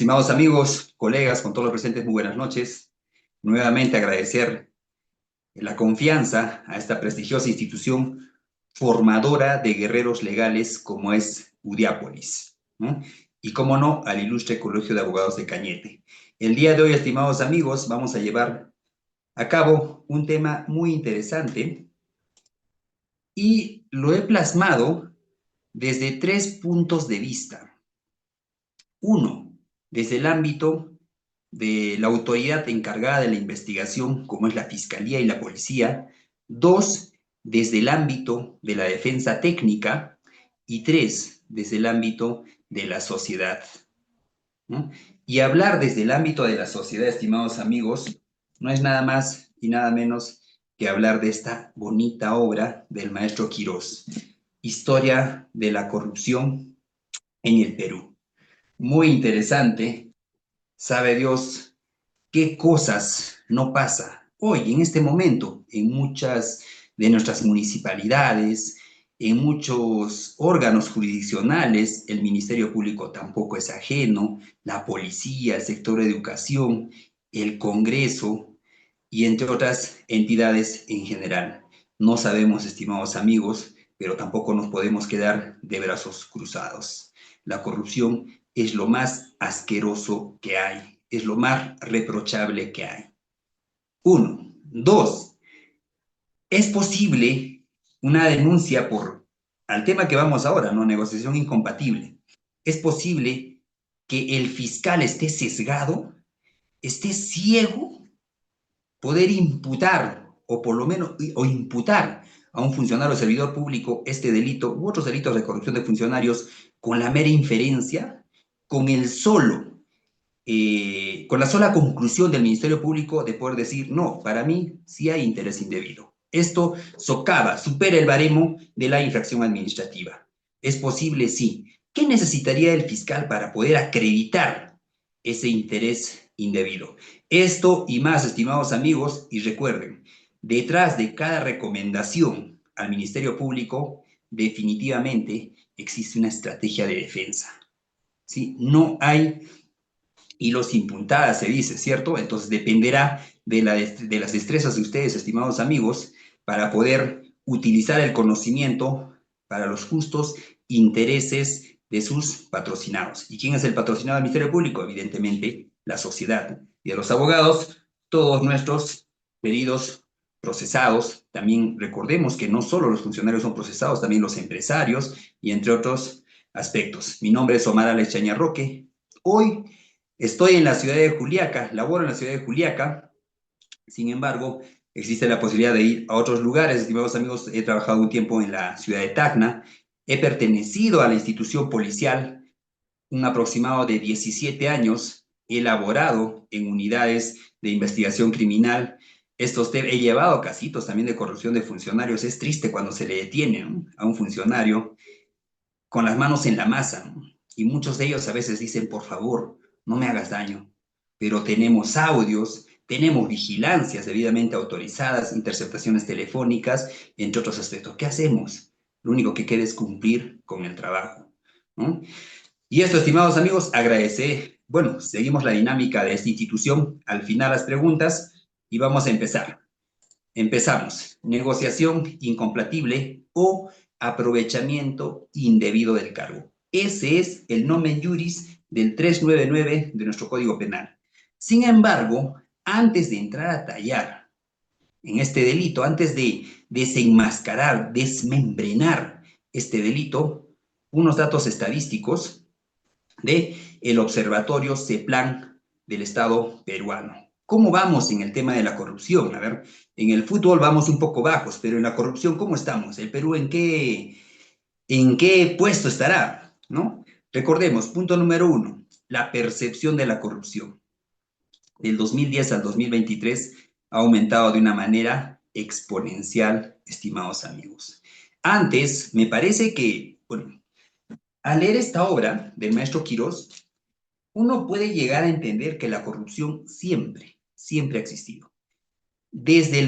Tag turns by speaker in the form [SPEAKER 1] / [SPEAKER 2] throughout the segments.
[SPEAKER 1] Estimados amigos, colegas, con todos los presentes, muy buenas noches. Nuevamente agradecer la confianza a esta prestigiosa institución formadora de guerreros legales como es Udiápolis, ¿no? Y cómo no, al ilustre Colegio de Abogados de Cañete. El día de hoy, estimados amigos, vamos a llevar a cabo un tema muy interesante y lo he plasmado desde tres puntos de vista. Uno, desde el ámbito de la autoridad encargada de la investigación, como es la Fiscalía y la Policía. Dos, desde el ámbito de la defensa técnica. Y tres, desde el ámbito de la sociedad, ¿no? Y hablar desde el ámbito de la sociedad, estimados amigos, no es nada más y nada menos que hablar de esta bonita obra del maestro Quirós, Historia de la corrupción en el Perú. Muy interesante. Sabe Dios qué cosas no pasa hoy, en este momento, en muchas de nuestras municipalidades, en muchos órganos jurisdiccionales. El Ministerio Público tampoco es ajeno, la policía, el sector de educación, el Congreso y entre otras entidades en general. No sabemos, estimados amigos, pero tampoco nos podemos quedar de brazos cruzados. La corrupción es lo más asqueroso que hay, es lo más reprochable que hay. Uno. Dos, es posible una denuncia al tema que vamos ahora, ¿no? Negociación incompatible. Es posible que el fiscal esté sesgado, esté ciego, poder imputar, o por lo menos, o imputar a un funcionario o servidor público este delito u otros delitos de corrupción de funcionarios con la mera inferencia, con el solo con la sola conclusión del Ministerio Público de poder decir, no, para mí sí hay interés indebido. Esto socava, supera el baremo de la infracción administrativa. ¿Es posible? Sí. ¿Qué necesitaría el fiscal para poder acreditar ese interés indebido? Esto y más, estimados amigos, y recuerden, detrás de cada recomendación al Ministerio Público, definitivamente existe una estrategia de defensa. ¿Sí? No hay hilos sin puntadas, se dice, ¿cierto? Entonces dependerá de las destrezas de ustedes, estimados amigos, para poder utilizar el conocimiento para los justos intereses de sus patrocinados. ¿Y quién es el patrocinado del Ministerio Público? Evidentemente, la sociedad. Y a los abogados, todos nuestros pedidos procesados. También recordemos que no solo los funcionarios son procesados, también los empresarios y entre otros aspectos. Mi nombre es Omar Alex Chaña Roque. Hoy estoy en la ciudad de Juliaca, laboro en la ciudad de Juliaca. Sin embargo, existe la posibilidad de ir a otros lugares. Estimados amigos, he trabajado un tiempo en la ciudad de Tacna, he pertenecido a la institución policial un aproximado de 17 años, he laborado en unidades de investigación criminal. He llevado casitos también de corrupción de funcionarios. Es triste cuando se le detiene, ¿no?, a un funcionario con las manos en la masa, ¿no? Y muchos de ellos a veces dicen, por favor, no me hagas daño. Pero tenemos audios, tenemos vigilancias debidamente autorizadas, interceptaciones telefónicas, entre otros aspectos. ¿Qué hacemos? Lo único que queda es cumplir con el trabajo, ¿no? Y esto, estimados amigos, agradece. Bueno, seguimos la dinámica de esta institución. Al final las preguntas y vamos a empezar. Empezamos. Negociación incompatible o aprovechamiento indebido del cargo. Ese es el nomen juris del 399 de nuestro Código Penal. Sin embargo, antes de entrar a tallar en este delito, antes de desenmascarar, desmembrenar este delito, unos datos estadísticos de el Observatorio CEPLAN del Estado peruano. ¿Cómo vamos en el tema de la corrupción? A ver, en el fútbol vamos un poco bajos, pero en la corrupción, ¿cómo estamos? ¿El Perú en qué puesto estará? ¿No? Recordemos, punto número uno, la percepción de la corrupción. Del 2010 al 2023 ha aumentado de una manera exponencial, estimados amigos. Antes, me parece que, bueno, al leer esta obra del maestro Quirós, uno puede llegar a entender que la corrupción siempre ha existido. Desde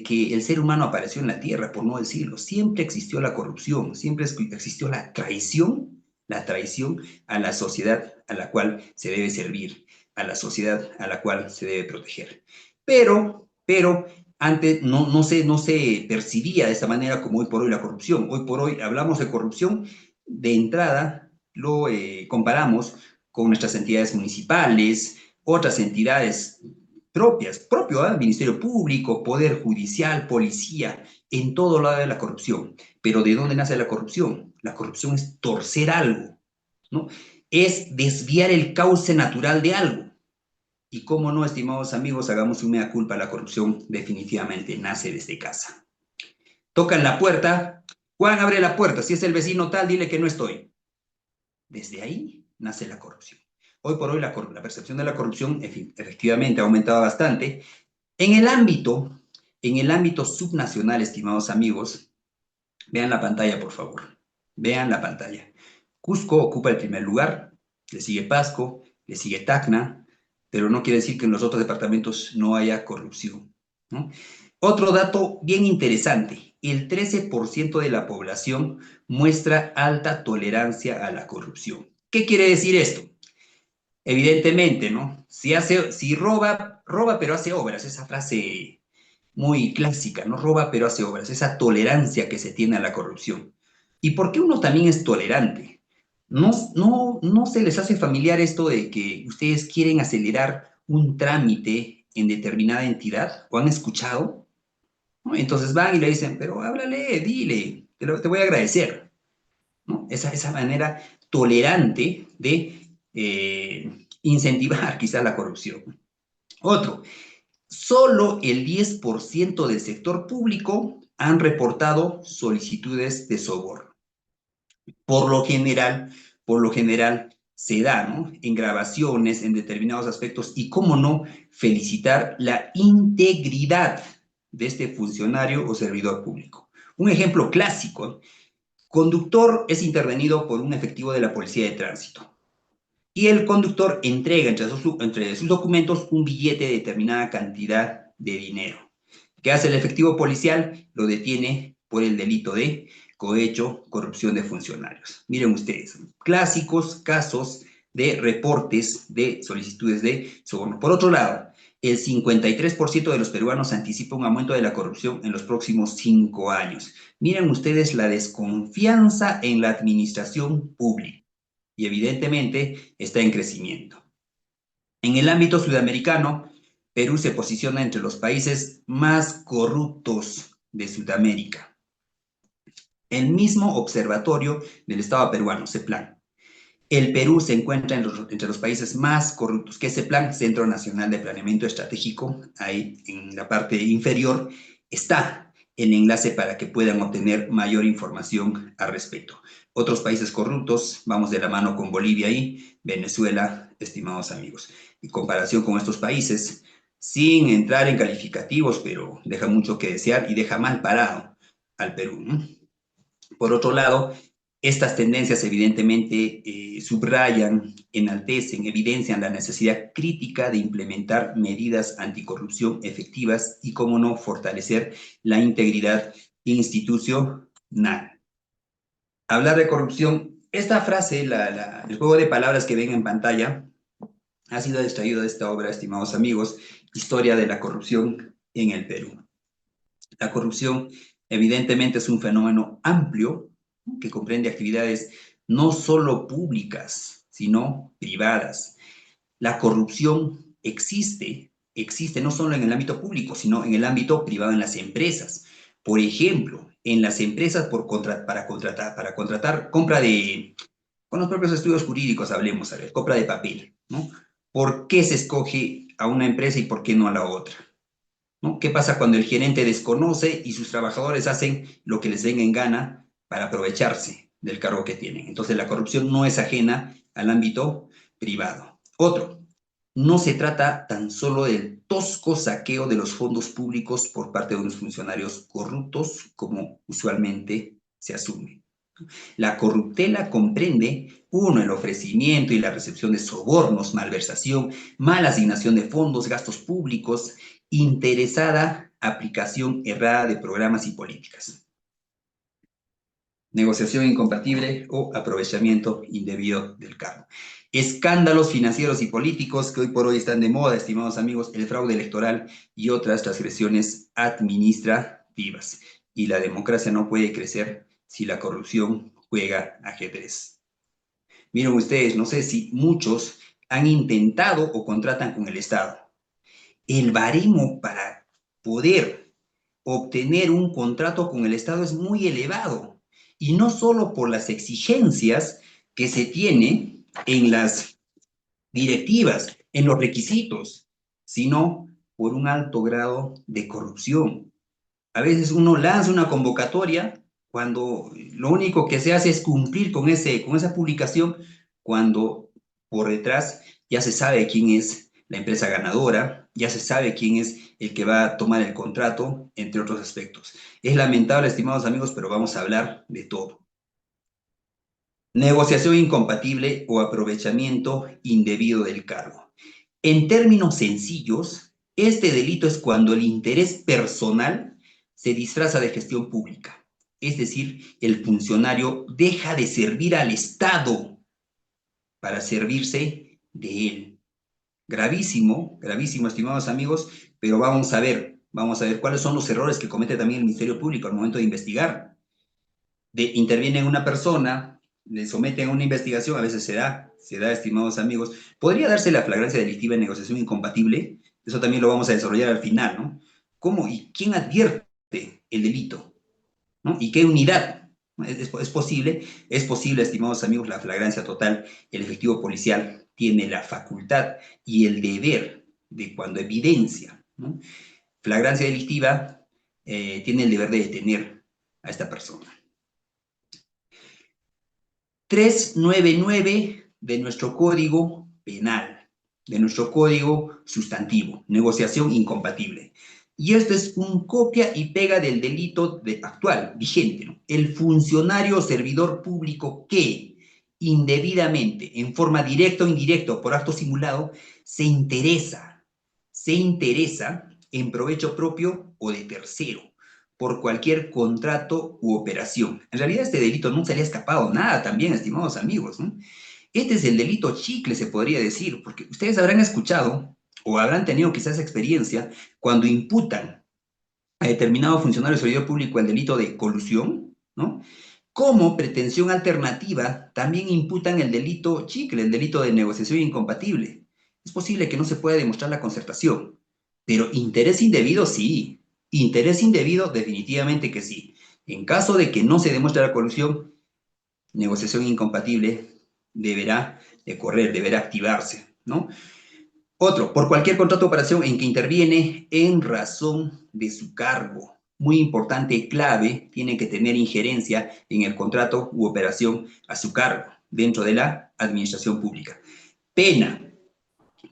[SPEAKER 1] que el ser humano apareció en la Tierra, por no decirlo, siempre existió la corrupción, siempre existió la traición la traición a la sociedad a la cual se debe servir, a la sociedad a la cual se debe proteger. Pero antes no se percibía de esta manera como hoy por hoy la corrupción. Hoy por hoy hablamos de corrupción, de entrada lo comparamos con nuestras entidades municipales, otras entidades propio, Ministerio Público, Poder Judicial, Policía, en todo lado de la corrupción. Pero ¿de dónde nace la corrupción? La corrupción es torcer algo, ¿no? Es desviar el cauce natural de algo. Y cómo no, estimados amigos, hagamos un mea culpa, la corrupción definitivamente nace desde casa. Tocan la puerta, Juan, abre la puerta, si es el vecino tal, dile que no estoy. Desde ahí nace la corrupción. Hoy por hoy la percepción de la corrupción efectivamente ha aumentado bastante. En el ámbito subnacional, estimados amigos, vean la pantalla, por favor. Vean la pantalla. Cusco ocupa el primer lugar, le sigue Pasco, le sigue Tacna, pero no quiere decir que en los otros departamentos no haya corrupción, ¿no? Otro dato bien interesante, el 13% de la población muestra alta tolerancia a la corrupción. ¿Qué quiere decir esto? Evidentemente, ¿no? Si roba, roba pero hace obras, esa frase muy clásica, ¿no? Roba pero hace obras, esa tolerancia que se tiene a la corrupción. ¿Y por qué uno también es tolerante? ¿No se les hace familiar esto de que ustedes quieren acelerar un trámite en determinada entidad? ¿O han escuchado? ¿No? Entonces van y le dicen, pero háblale, dile, te voy a agradecer, ¿no? Esa manera tolerante de incentivar quizá la corrupción. Otro, solo el 10% del sector público han reportado solicitudes de soborno. Por lo general se da, ¿no? En grabaciones, en determinados aspectos, y cómo no, felicitar la integridad de este funcionario o servidor público. Un ejemplo clásico, conductor es intervenido por un efectivo de la Policía de Tránsito y el conductor entrega entre sus documentos un billete de determinada cantidad de dinero. ¿Qué hace el efectivo policial? Lo detiene por el delito de cohecho, corrupción de funcionarios. Miren ustedes, clásicos casos de reportes de solicitudes de soborno. Por otro lado, el 53% de los peruanos anticipa un aumento de la corrupción en los próximos 5 años. Miren ustedes la desconfianza en la administración pública y evidentemente está en crecimiento. En el ámbito sudamericano, Perú se posiciona entre los países más corruptos de Sudamérica. El mismo observatorio del Estado peruano, CEPLAN. El Perú se encuentra entre los países más corruptos, que CEPLAN, Centro Nacional de Planeamiento Estratégico, ahí en la parte inferior está el enlace para que puedan obtener mayor información al respecto. Otros países corruptos, vamos de la mano con Bolivia y Venezuela, estimados amigos. En comparación con estos países, sin entrar en calificativos, pero deja mucho que desear y deja mal parado al Perú, ¿no? Por otro lado, estas tendencias evidentemente subrayan, enaltecen, evidencian la necesidad crítica de implementar medidas anticorrupción efectivas y, cómo no, fortalecer la integridad institucional. Hablar de corrupción, esta frase, el juego de palabras que ven en pantalla, ha sido extraído de esta obra, estimados amigos, Historia de la corrupción en el Perú. La corrupción evidentemente es un fenómeno amplio que comprende actividades no solo públicas, sino privadas. La corrupción existe no solo en el ámbito público, sino en el ámbito privado, en las empresas. Por ejemplo, en las empresas para contratar compra de, con los propios estudios jurídicos hablemos, a ver, compra de papel, ¿no? ¿Por qué se escoge a una empresa y por qué no a la otra? ¿No? ¿Qué pasa cuando el gerente desconoce y sus trabajadores hacen lo que les venga en gana para aprovecharse del cargo que tienen? Entonces la corrupción no es ajena al ámbito privado. Otro, no se trata tan solo del tosco saqueo de los fondos públicos por parte de unos funcionarios corruptos como usualmente se asume. La corruptela comprende, uno, el ofrecimiento y la recepción de sobornos, malversación, mala asignación de fondos, gastos públicos, interesada aplicación errada de programas y políticas. negociación incompatible o aprovechamiento indebido del cargo. Escándalos financieros y políticos que hoy por hoy están de moda, estimados amigos, el fraude electoral y otras transgresiones administrativas. Y la democracia no puede crecer si la corrupción juega ajedrez. Miren ustedes, no sé si muchos han intentado o contratan con el Estado. El baremo para poder obtener un contrato con el Estado es muy elevado, y no solo por las exigencias que se tiene en las directivas, en los requisitos, sino por un alto grado de corrupción. A veces uno lanza una convocatoria cuando lo único que se hace es cumplir con esa publicación, cuando por detrás ya se sabe quién es la empresa ganadora, ya se sabe quién es el que va a tomar el contrato, entre otros aspectos. Es lamentable, estimados amigos, pero vamos a hablar de todo. Negociación incompatible o aprovechamiento indebido del cargo. En términos sencillos, este delito es cuando el interés personal se disfraza de gestión pública. Es decir, el funcionario deja de servir al Estado para servirse de él. Gravísimo, gravísimo, estimados amigos, pero vamos a ver cuáles son los errores que comete también el Ministerio Público al momento de investigar. Interviene una persona, le someten a una investigación, a veces se da, estimados amigos. ¿Podría darse la flagrancia delictiva en negociación incompatible? Eso también lo vamos a desarrollar al final, ¿no? ¿Cómo y quién advierte el delito? ¿No? ¿Y qué unidad? Es posible, estimados amigos, la flagrancia total. El efectivo policial tiene la facultad y el deber de, cuando evidencia, ¿no?, flagrancia delictiva, tiene el deber de detener a esta persona. 399 de nuestro Código Penal, de nuestro Código Sustantivo, negociación incompatible. Y esto es un copia y pega del delito actual, vigente, ¿no? El funcionario o servidor público que indebidamente, en forma directa o indirecta o por acto simulado, se interesa en provecho propio o de tercero, por cualquier contrato u operación. En realidad este delito no se le ha escapado nada también, estimados amigos, ¿no? Este es el delito chicle, se podría decir, porque ustedes habrán escuchado o habrán tenido quizás experiencia cuando imputan a determinado funcionario o servidor público el delito de colusión, ¿no? Como pretensión alternativa, también imputan el delito chicle, el delito de negociación incompatible. Es posible que no se pueda demostrar la concertación, pero interés indebido sí. Interés indebido definitivamente que sí. En caso de que no se demuestre la colusión, negociación incompatible deberá correr, deberá activarse, ¿no? Otro, por cualquier contrato o operación en que interviene en razón de su cargo. Muy importante, clave, tiene que tener injerencia en el contrato u operación a su cargo dentro de la administración pública. Pena,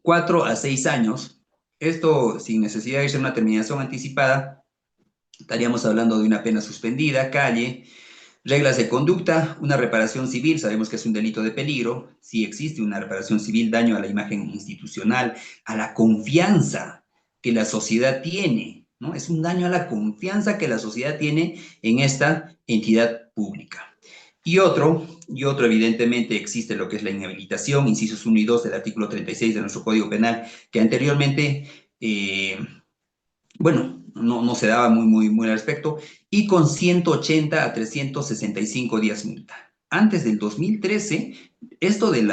[SPEAKER 1] 4 a 6 años. Esto sin necesidad de irse a una terminación anticipada. Estaríamos hablando de una pena suspendida, calle. Reglas de conducta, una reparación civil, sabemos que es un delito de peligro. Si existe una reparación civil, daño a la imagen institucional, a la confianza que la sociedad tiene, ¿no? Es un daño a la confianza que la sociedad tiene en esta entidad pública. Y otro, evidentemente, existe lo que es la inhabilitación, incisos 1 y 2 del artículo 36 de nuestro Código Penal, que anteriormente, bueno, no se daba muy al respecto, y con 180 a 365 días multa. Antes del 2013, esto de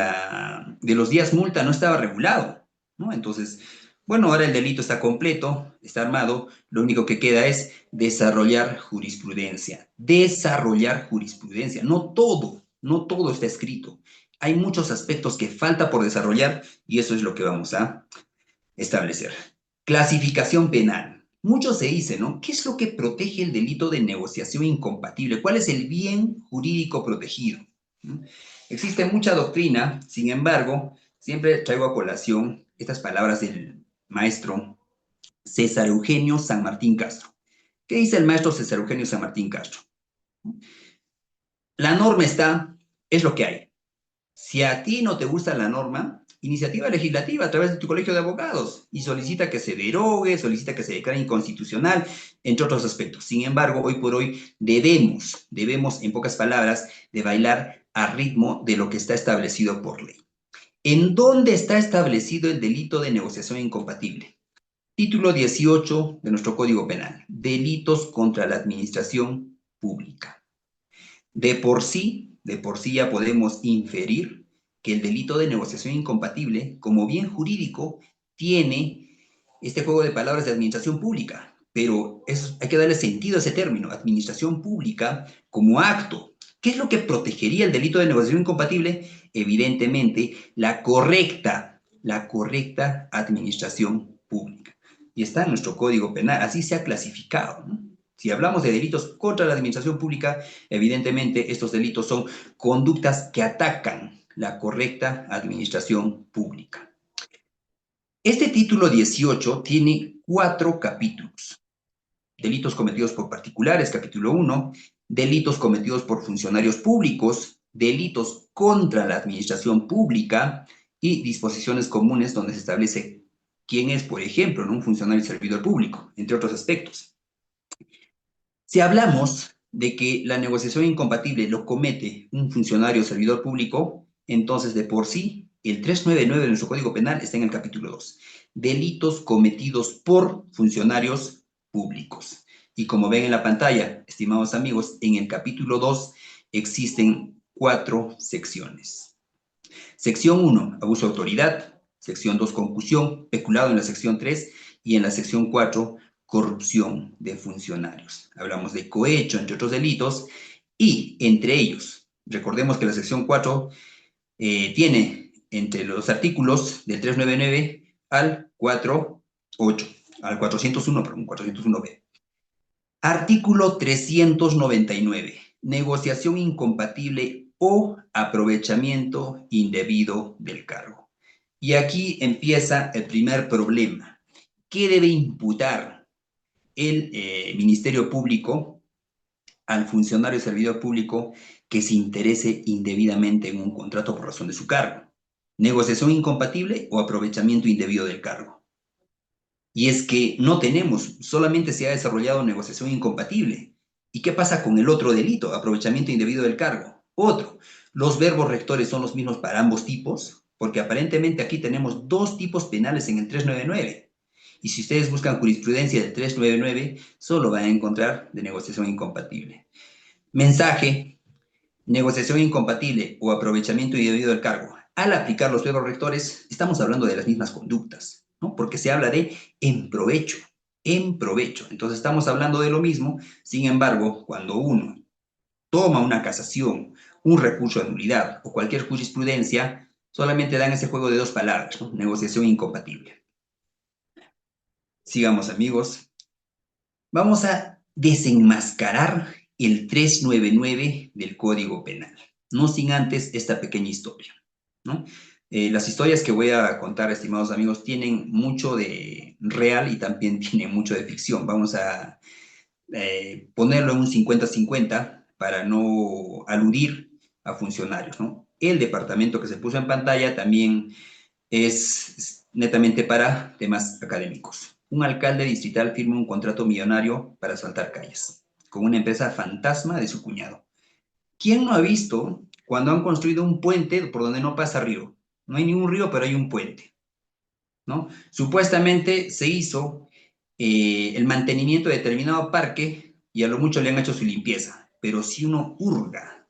[SPEAKER 1] los días multa no estaba regulado, ¿no? Entonces, bueno, ahora el delito está completo, está armado, lo único que queda es desarrollar jurisprudencia. Desarrollar jurisprudencia. No todo está escrito. Hay muchos aspectos que falta por desarrollar y eso es lo que vamos a establecer. Clasificación penal. Mucho se dice, ¿no? ¿Qué es lo que protege el delito de negociación incompatible? ¿Cuál es el bien jurídico protegido? Existe mucha doctrina, sin embargo, siempre traigo a colación estas palabras del maestro César Eugenio San Martín Castro. ¿Qué dice el maestro César Eugenio San Martín Castro? La norma está, es lo que hay. Si a ti no te gusta la norma iniciativa legislativa a través de tu colegio de abogados y solicita que se derogue, solicita que se declare inconstitucional, entre otros aspectos. Sin embargo, hoy por hoy debemos, en pocas palabras, de bailar al ritmo de lo que está establecido por ley. ¿En dónde está establecido el delito de negociación incompatible? Título 18 de nuestro Código Penal, delitos contra la administración pública. De por sí ya podemos inferir que el delito de negociación incompatible, como bien jurídico, tiene este juego de palabras de administración pública, pero hay que darle sentido a ese término, administración pública como acto. ¿Qué es lo que protegería el delito de negociación incompatible? Evidentemente, la correcta administración pública. Y está en nuestro Código Penal, así se ha clasificado, ¿no? Si hablamos de delitos contra la administración pública, evidentemente estos delitos son conductas que atacan la correcta administración pública. Este título 18 tiene 4 capítulos. Delitos cometidos por particulares, capítulo 1, delitos cometidos por funcionarios públicos, delitos contra la administración pública y disposiciones comunes donde se establece quién es, por ejemplo, un funcionario y servidor público, entre otros aspectos. Si hablamos de que la negociación incompatible lo comete un funcionario o servidor público, entonces de por sí el 399 de nuestro Código Penal está en el capítulo 2. Delitos cometidos por funcionarios públicos. Y como ven en la pantalla, estimados amigos, en el capítulo 2 existen 4 secciones. Sección 1, abuso de autoridad. Sección 2, concusión, peculado en la sección 3. Y en la sección 4, corrupción de funcionarios. Hablamos de cohecho, entre otros delitos, y entre ellos, recordemos que la sección 4 tiene entre los artículos del 399 al 48, al 401, perdón, 401b. Artículo 399, negociación incompatible o aprovechamiento indebido del cargo. Y aquí empieza el primer problema. ¿Qué debe imputar el Ministerio Público al funcionario servidor público que se interese indebidamente en un contrato por razón de su cargo? ¿Negociación incompatible o aprovechamiento indebido del cargo? Y es que no tenemos, solamente se ha desarrollado negociación incompatible. ¿Y qué pasa con el otro delito, aprovechamiento indebido del cargo? Otro, los verbos rectores son los mismos para ambos tipos, porque aparentemente aquí tenemos 2 tipos penales en el 399. Y si ustedes buscan jurisprudencia del 399, solo van a encontrar de negociación incompatible. Mensaje, negociación incompatible o aprovechamiento indebido del cargo. Al aplicar los verbos rectores, estamos hablando de las mismas conductas, ¿no? Porque se habla de en provecho, en provecho. Entonces estamos hablando de lo mismo, sin embargo, cuando uno toma una casación, un recurso de nulidad o cualquier jurisprudencia, solamente dan ese juego de 2 palabras, ¿no? Negociación incompatible. Sigamos, amigos. Vamos a desenmascarar el 399 del Código Penal, no sin antes esta pequeña historia, ¿no? Las historias que voy a contar, estimados amigos, tienen mucho de real y también tienen mucho de ficción. Vamos a ponerlo en un 50-50 para no aludir a funcionarios, ¿no? El departamento que se puso en pantalla también es netamente para temas académicos. Un alcalde distrital firma un contrato millonario para asfaltar calles, con una empresa fantasma de su cuñado. ¿Quién no ha visto cuando han construido un puente por donde no pasa río? No hay ningún río, pero hay un puente, ¿no? Supuestamente se hizo el mantenimiento de determinado parque y a lo mucho le han hecho su limpieza, pero si uno hurga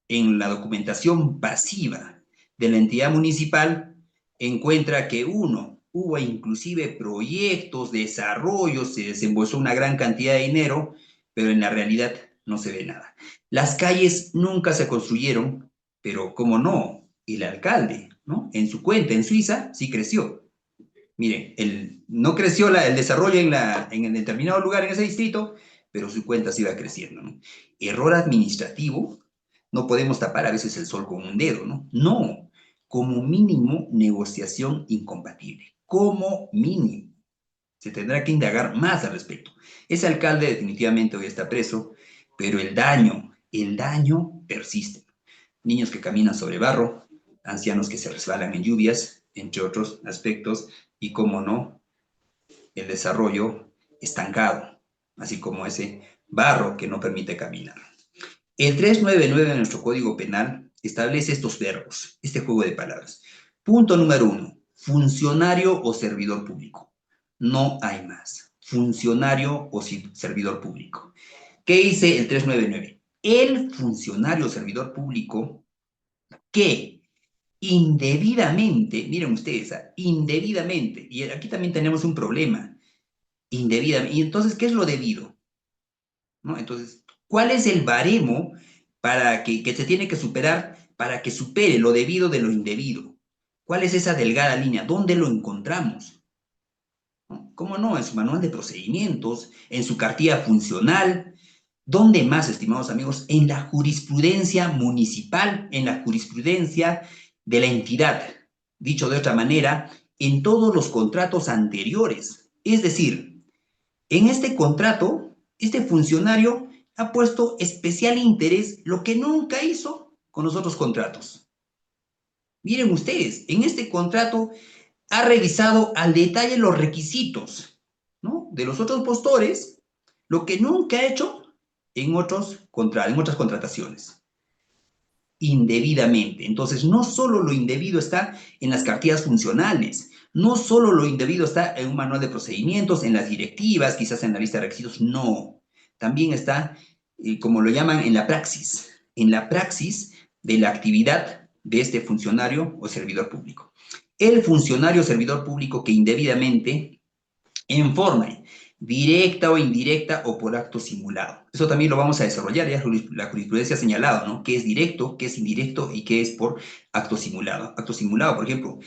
[SPEAKER 1] en la documentación pasiva de la entidad municipal, encuentra que hubo inclusive proyectos, desarrollos, se desembolsó una gran cantidad de dinero, pero en la realidad no se ve nada. Las calles nunca se construyeron, pero cómo no, el alcalde, ¿no? En su cuenta en Suiza sí creció. Miren, no creció el desarrollo en el determinado lugar en ese distrito, pero su cuenta sí iba creciendo, ¿no? Error administrativo, no podemos tapar a veces el sol con un dedo, ¿no? No, como mínimo negociación incompatible, como mínimo. Se tendrá que indagar más al respecto. Ese alcalde definitivamente hoy está preso, pero el daño persiste. Niños que caminan sobre barro, ancianos que se resbalan en lluvias, entre otros aspectos, y cómo no, el desarrollo estancado, así como ese barro que no permite caminar. El 399 de nuestro Código Penal establece estos verbos, este juego de palabras. Punto número 1, funcionario o servidor público. No hay más. Funcionario o servidor público. ¿Qué dice el 399? El funcionario o servidor público que indebidamente, miren ustedes, indebidamente, y aquí también tenemos un problema, indebidamente. Y entonces, ¿qué es lo debido? ¿No? Entonces, ¿cuál es el baremo para que se tiene que superar para que supere lo debido de lo indebido? ¿Cuál es esa delgada línea? ¿Dónde lo encontramos? ¿No? ¿Cómo no? En su manual de procedimientos, en su cartilla funcional. ¿Dónde más, estimados amigos? En la jurisprudencia municipal, en la jurisprudencia de la entidad. Dicho de otra manera, en todos los contratos anteriores. Es decir, en este contrato, este funcionario ha puesto especial interés, lo que nunca hizo con los otros contratos. Miren ustedes, en este contrato ha revisado al detalle los requisitos, ¿no?, de los otros postores, lo que nunca ha hecho en otras contrataciones, indebidamente. Entonces, no solo lo indebido está en las cartillas funcionales, no solo lo indebido está en un manual de procedimientos, en las directivas, quizás en la lista de requisitos, no. También está, como lo llaman, en la praxis de la actividad de este funcionario o servidor público. El funcionario o servidor público que indebidamente, en forma directa o indirecta o por acto simulado. Eso también lo vamos a desarrollar, ya la jurisprudencia ha señalado, ¿no?, qué es directo, qué es indirecto y qué es por acto simulado. Acto simulado, por ejemplo,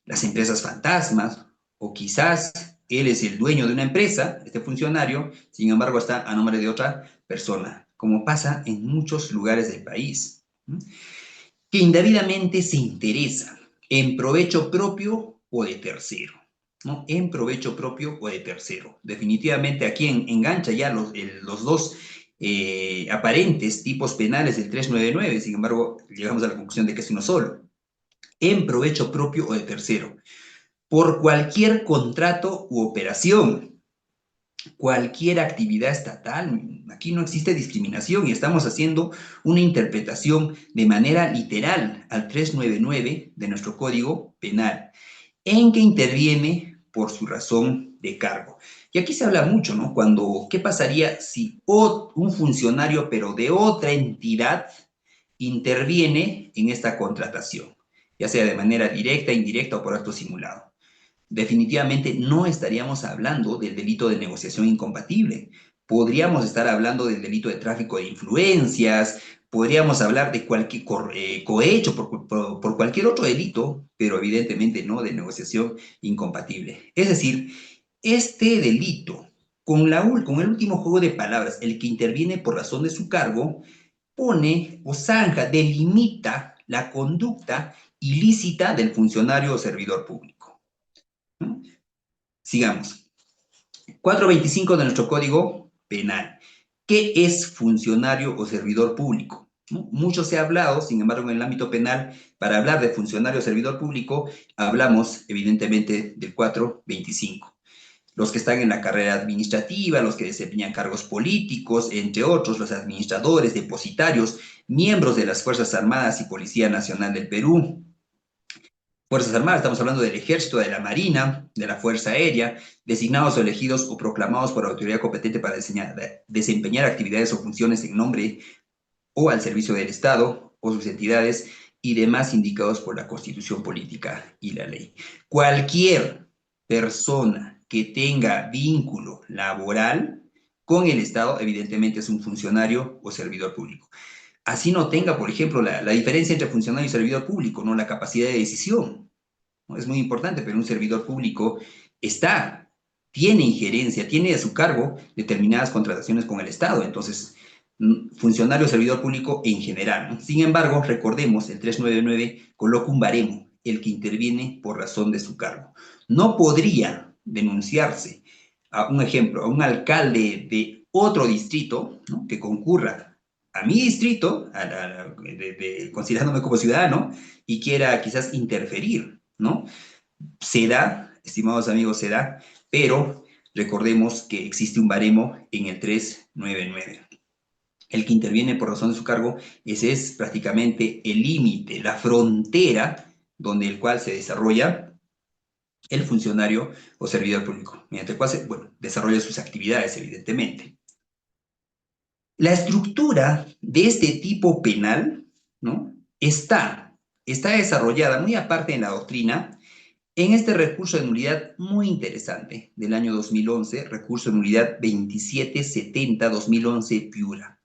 [SPEAKER 1] las empresas fantasmas, o quizás él es el dueño de una empresa, este funcionario, sin embargo está a nombre de otra persona, como pasa en muchos lugares del país, que indebidamente se interesa en provecho propio o de tercero, ¿no? En provecho propio o de tercero. Definitivamente aquí engancha ya los dos aparentes tipos penales del 399, sin embargo, llegamos a la conclusión de que es uno solo. En provecho propio o de tercero, por cualquier contrato u operación, cualquier actividad estatal. Aquí no existe discriminación y estamos haciendo una interpretación de manera literal al 399 de nuestro Código Penal, en que interviene por su razón de cargo. Y aquí se habla mucho, ¿no? ¿Qué pasaría si un funcionario, pero de otra entidad, interviene en esta contratación, ya sea de manera directa, indirecta o por acto simulado? Definitivamente no estaríamos hablando del delito de negociación incompatible. Podríamos estar hablando del delito de tráfico de influencias, podríamos hablar de cualquier cohecho por cualquier otro delito, pero evidentemente no de negociación incompatible. Es decir, este delito, con el último juego de palabras, el que interviene por razón de su cargo, pone o zanja, delimita la conducta ilícita del funcionario o servidor público. Sigamos. 425 de nuestro Código Penal. ¿Qué es funcionario o servidor público? Mucho se ha hablado, sin embargo, en el ámbito penal, para hablar de funcionario o servidor público, hablamos evidentemente del 425. Los que están en la carrera administrativa, los que desempeñan cargos políticos, entre otros, los administradores, depositarios, miembros de las Fuerzas Armadas y Policía Nacional del Perú, Fuerzas Armadas, estamos hablando del Ejército, de la Marina, de la Fuerza Aérea, designados o elegidos o proclamados por la autoridad competente para desempeñar actividades o funciones en nombre o al servicio del Estado o sus entidades y demás indicados por la Constitución Política y la ley. Cualquier persona que tenga vínculo laboral con el Estado, evidentemente es un funcionario o servidor público. Así no tenga, por ejemplo, la diferencia entre funcionario y servidor público, ¿no?, la capacidad de decisión, ¿no? Es muy importante, pero un servidor público tiene injerencia, tiene a su cargo determinadas contrataciones con el Estado, entonces, funcionario o servidor público en general, ¿no? Sin embargo, recordemos, el 399 coloca un baremo, el que interviene por razón de su cargo. No podría denunciarse, un ejemplo, a un alcalde de otro distrito, ¿no?, que concurra a mi distrito, considerándome como ciudadano, y quiera quizás interferir ¿no? Se da, estimados amigos, se da, pero recordemos que existe un baremo en el 399. El que interviene por razón de su cargo, ese es prácticamente el límite, la frontera donde el cual se desarrolla el funcionario o servidor público, mediante el cual se, bueno, desarrolla sus actividades, evidentemente. La estructura de este tipo penal, ¿no? está desarrollada, muy aparte en la doctrina, en este recurso de nulidad muy interesante del año 2011, recurso de nulidad 2770-2011 Piura.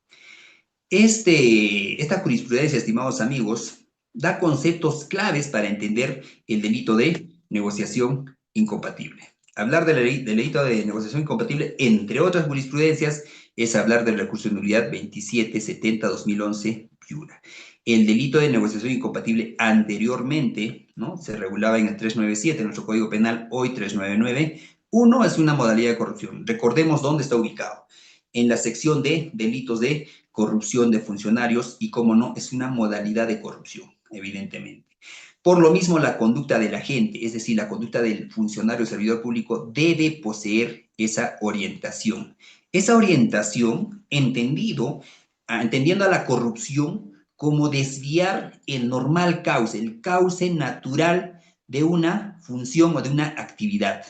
[SPEAKER 1] Esta jurisprudencia, estimados amigos, da conceptos claves para entender el delito de negociación incompatible. Hablar del delito de negociación incompatible, entre otras jurisprudencias, es hablar del recurso de nulidad 2770-2011 Piura. El delito de negociación incompatible anteriormente, ¿no?, se regulaba en el 397, en nuestro Código Penal, hoy 399. Uno es una modalidad de corrupción. Recordemos dónde está ubicado. En la sección de delitos de corrupción de funcionarios y, como no, es una modalidad de corrupción, evidentemente. Por lo mismo, la conducta del agente, es decir, la conducta del funcionario o servidor público, debe poseer esa orientación. Esa orientación, entendiendo a la corrupción como desviar el normal cauce, el cauce natural de una función o de una actividad.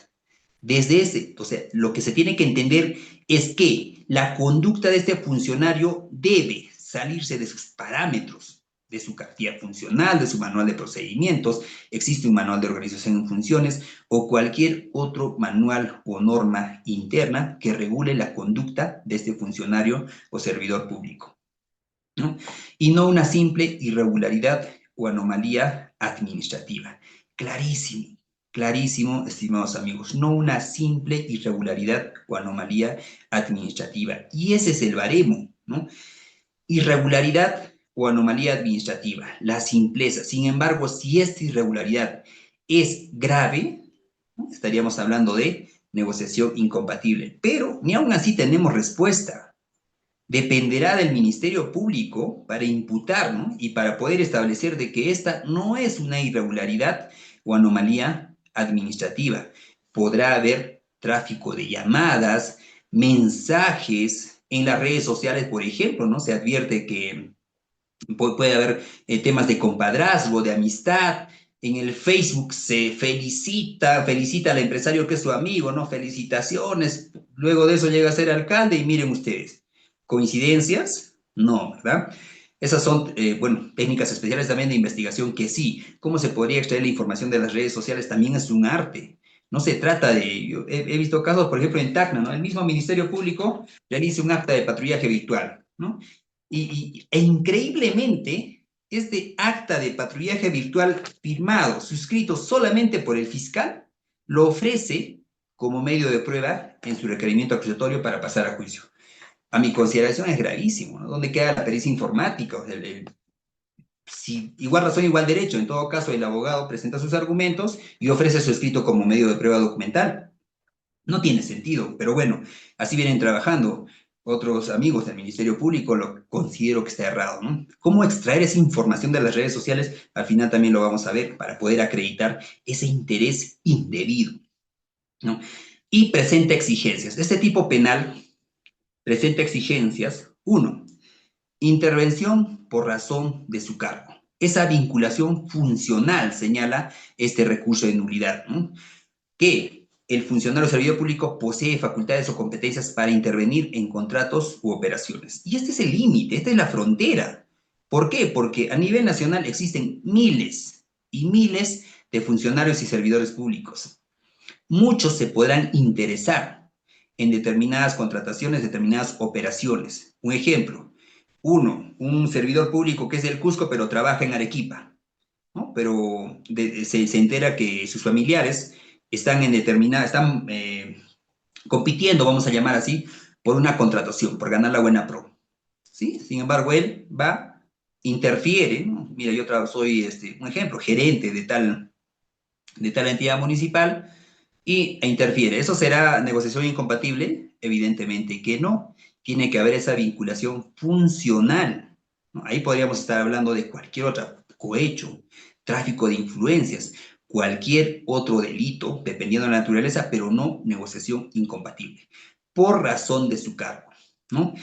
[SPEAKER 1] Desde ese, o sea, lo que se tiene que entender es que la conducta de este funcionario debe salirse de sus parámetros, de su cartilla funcional, de su manual de procedimientos, existe un manual de organización en funciones o cualquier otro manual o norma interna que regule la conducta de este funcionario o servidor público, ¿no? Y no una simple irregularidad o anomalía administrativa. Clarísimo, clarísimo, estimados amigos, no una simple irregularidad o anomalía administrativa. Y ese es el baremo, ¿no? Irregularidad o anomalía administrativa, la simpleza. Sin embargo, si esta irregularidad es grave, ¿no?, estaríamos hablando de negociación incompatible. Pero ni aún así tenemos respuesta. Dependerá del Ministerio Público para imputar, ¿no?, y para poder establecer de que esta no es una irregularidad o anomalía administrativa. Podrá haber tráfico de llamadas, mensajes en las redes sociales, por ejemplo, ¿no? Se advierte que puede haber temas de compadrazgo, de amistad. En el Facebook se felicita al empresario que es su amigo, ¿no? Felicitaciones. Luego de eso llega a ser alcalde y miren ustedes. ¿Coincidencias? No, ¿verdad? Esas son, bueno, técnicas especiales también de investigación que sí. ¿Cómo se podría extraer la información de las redes sociales? También es un arte. No se trata de, yo he visto casos, por ejemplo, en Tacna, ¿no? El mismo Ministerio Público realiza un acta de patrullaje virtual, ¿no? Increíblemente, este acta de patrullaje virtual firmado, suscrito solamente por el fiscal, lo ofrece como medio de prueba en su requerimiento acusatorio para pasar a juicio. A mi consideración es gravísimo, ¿no? ¿Dónde queda la pericia informática? Si igual razón, igual derecho. En todo caso, el abogado presenta sus argumentos y ofrece su escrito como medio de prueba documental. No tiene sentido, pero bueno, así vienen trabajando otros amigos del Ministerio Público, lo considero que está errado, ¿no? ¿Cómo extraer esa información de las redes sociales? Al final también lo vamos a ver para poder acreditar ese interés indebido, ¿no? Y presenta exigencias. Este tipo penal presenta exigencias. Uno, intervención por razón de su cargo. Esa vinculación funcional señala este recurso de nulidad, ¿no? Que el funcionario o servidor público posee facultades o competencias para intervenir en contratos u operaciones. Y este es el límite, esta es la frontera. ¿Por qué? Porque a nivel nacional existen miles y miles de funcionarios y servidores públicos. Muchos se podrán interesar en determinadas contrataciones, determinadas operaciones. Un ejemplo, un servidor público que es del Cusco, pero trabaja en Arequipa, ¿no? Pero se entera que sus familiares están compitiendo, vamos a llamar así, por una contratación, por ganar la buena pro, ¿sí? Sin embargo, él va, interfiere, ¿no? Mira, yo soy, un ejemplo, gerente de tal entidad municipal e interfiere. ¿Eso será negociación incompatible? Evidentemente que no. Tiene que haber esa vinculación funcional, ¿no? Ahí podríamos estar hablando de cualquier otro cohecho, tráfico de influencias. cualquier otro delito, dependiendo de la naturaleza, pero no negociación incompatible, por razón de su cargo, ¿no?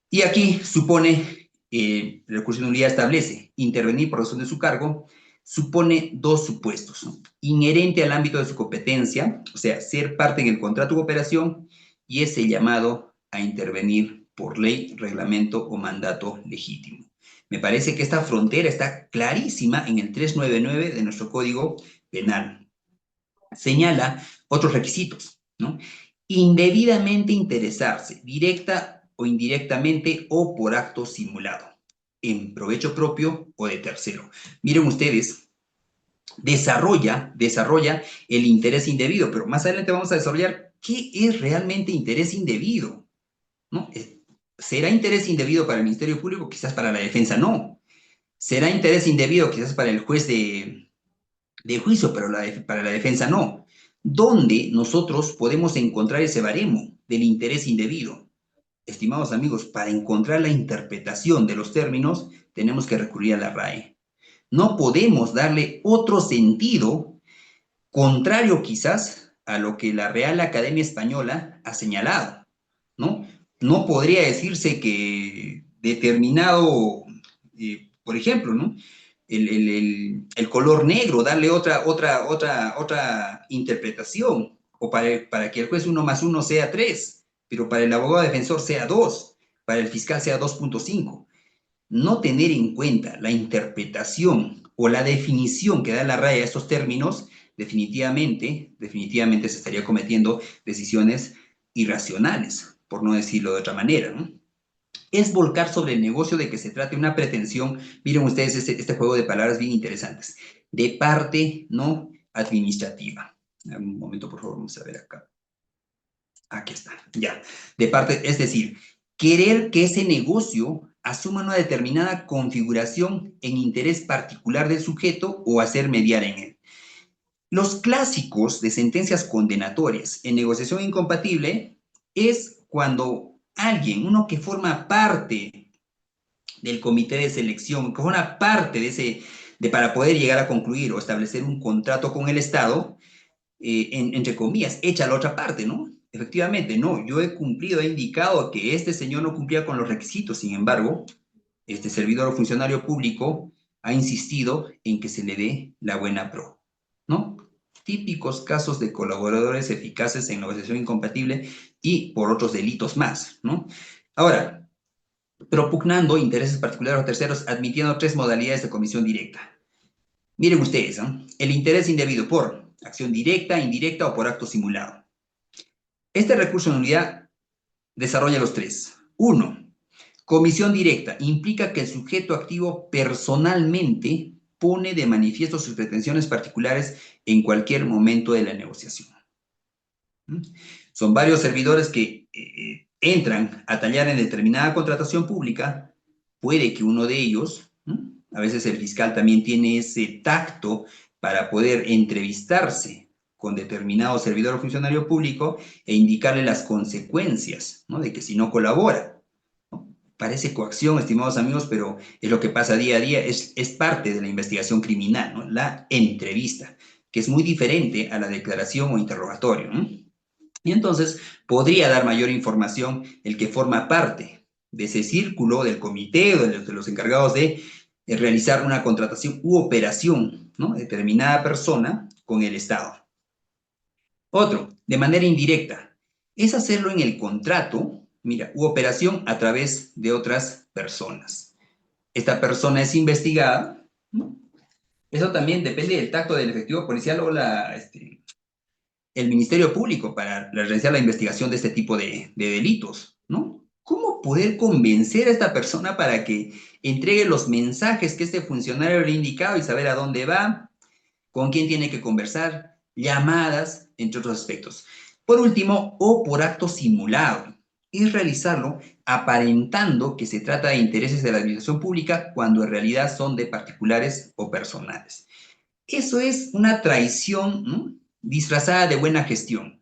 [SPEAKER 1] Y aquí supone, el recurso de nulidad establece, intervenir por razón de su cargo, supone dos supuestos, ¿no? Inherente al ámbito de su competencia, o sea, ser parte en el contrato de cooperación, y ese llamado a intervenir por ley, reglamento o mandato legítimo. Me parece que esta frontera está clarísima en el 399 de nuestro Código Penal. Señala otros requisitos, ¿no? Indebidamente interesarse, directa o indirectamente o por acto simulado, en provecho propio o de tercero. Miren ustedes, desarrolla el interés indebido, pero más adelante vamos a desarrollar qué es realmente interés indebido, ¿no? ¿Será interés indebido para el Ministerio Público? Quizás para la defensa no. ¿Será interés indebido quizás para el juez de juicio, pero para la defensa no? ¿Dónde nosotros podemos encontrar ese baremo del interés indebido? Estimados amigos, para encontrar la interpretación de los términos, tenemos que recurrir a la RAE. No podemos darle otro sentido, contrario quizás a lo que la Real Academia Española ha señalado, ¿no? No podría decirse que determinado, por ejemplo, ¿no? El color negro, darle otra interpretación, o para que el juez 1 más 1 sea 3, pero para el abogado defensor sea 2, para el fiscal sea 2.5. No tener en cuenta la interpretación o la definición que da la RAE a estos términos, definitivamente se estaría cometiendo decisiones irracionales, por no decirlo de otra manera, ¿no? Es volcar sobre el negocio de que se trate una pretensión, miren ustedes este juego de palabras bien interesantes, de parte no administrativa. Un momento, por favor, vamos a ver acá. Aquí está, ya. De parte, es decir, querer que ese negocio asuma una determinada configuración en interés particular del sujeto o hacer mediar en él. Los clásicos de sentencias condenatorias en negociación incompatible es cuando alguien, uno que forma parte del comité de selección, que forma parte de para poder llegar a concluir o establecer un contrato con el Estado, entre comillas, echa a la otra parte, ¿no? Efectivamente, no, yo he cumplido, he indicado que este señor no cumplía con los requisitos, sin embargo, este servidor o funcionario público ha insistido en que se le dé la buena pro, ¿no? Típicos casos de colaboradores eficaces en negociación incompatible y por otros delitos más, ¿no? Ahora, propugnando intereses particulares o terceros, admitiendo tres modalidades de comisión directa. Miren ustedes, ¿no? El interés indebido por acción directa, indirecta o por acto simulado. Este recurso de nulidad desarrolla los tres. Uno, comisión directa implica que el sujeto activo personalmente pone de manifiesto sus pretensiones particulares en cualquier momento de la negociación. Son varios servidores que entran a tallar en determinada contratación pública. Puede que uno de ellos, a veces el fiscal también tiene ese tacto para poder entrevistarse con determinado servidor o funcionario público e indicarle las consecuencias, ¿no? De que si no colabora. Parece coacción, estimados amigos, pero es lo que pasa día a día, es parte de la investigación criminal, ¿no? La entrevista, que es muy diferente a la declaración o interrogatorio, ¿no? Y entonces podría dar mayor información el que forma parte de ese círculo, del comité o de los encargados de realizar una contratación u operación, ¿no? Determinada persona con el Estado. Otro, de manera indirecta, es hacerlo en el contrato, mira, u operación a través de otras personas. Esta persona es investigada, ¿no? Eso también depende del tacto del efectivo policial o el Ministerio Público para realizar la investigación de este tipo de delitos, ¿no? ¿Cómo poder convencer a esta persona para que entregue los mensajes que este funcionario le ha indicado y saber a dónde va, con quién tiene que conversar, llamadas, entre otros aspectos? Por último, o por acto simulado, es realizarlo aparentando que se trata de intereses de la administración pública cuando en realidad son de particulares o personales. Eso es una traición, ¿no? Disfrazada de buena gestión.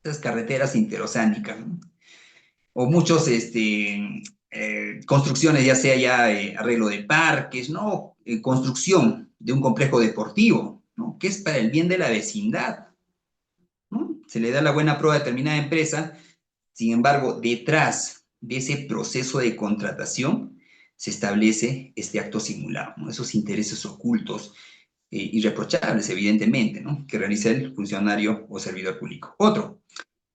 [SPEAKER 1] Esas carreteras interoceánicas, ¿no? O muchos construcciones, ya sea arreglo de parques, ¿no? Construcción de un complejo deportivo, ¿no? Que es para el bien de la vecindad, ¿no? Se le da la buena prueba a determinada empresa. Sin embargo, detrás de ese proceso de contratación se establece este acto simulado, ¿no? Esos intereses ocultos, irreprochables, evidentemente, ¿no? Que realiza el funcionario o servidor público. Otro,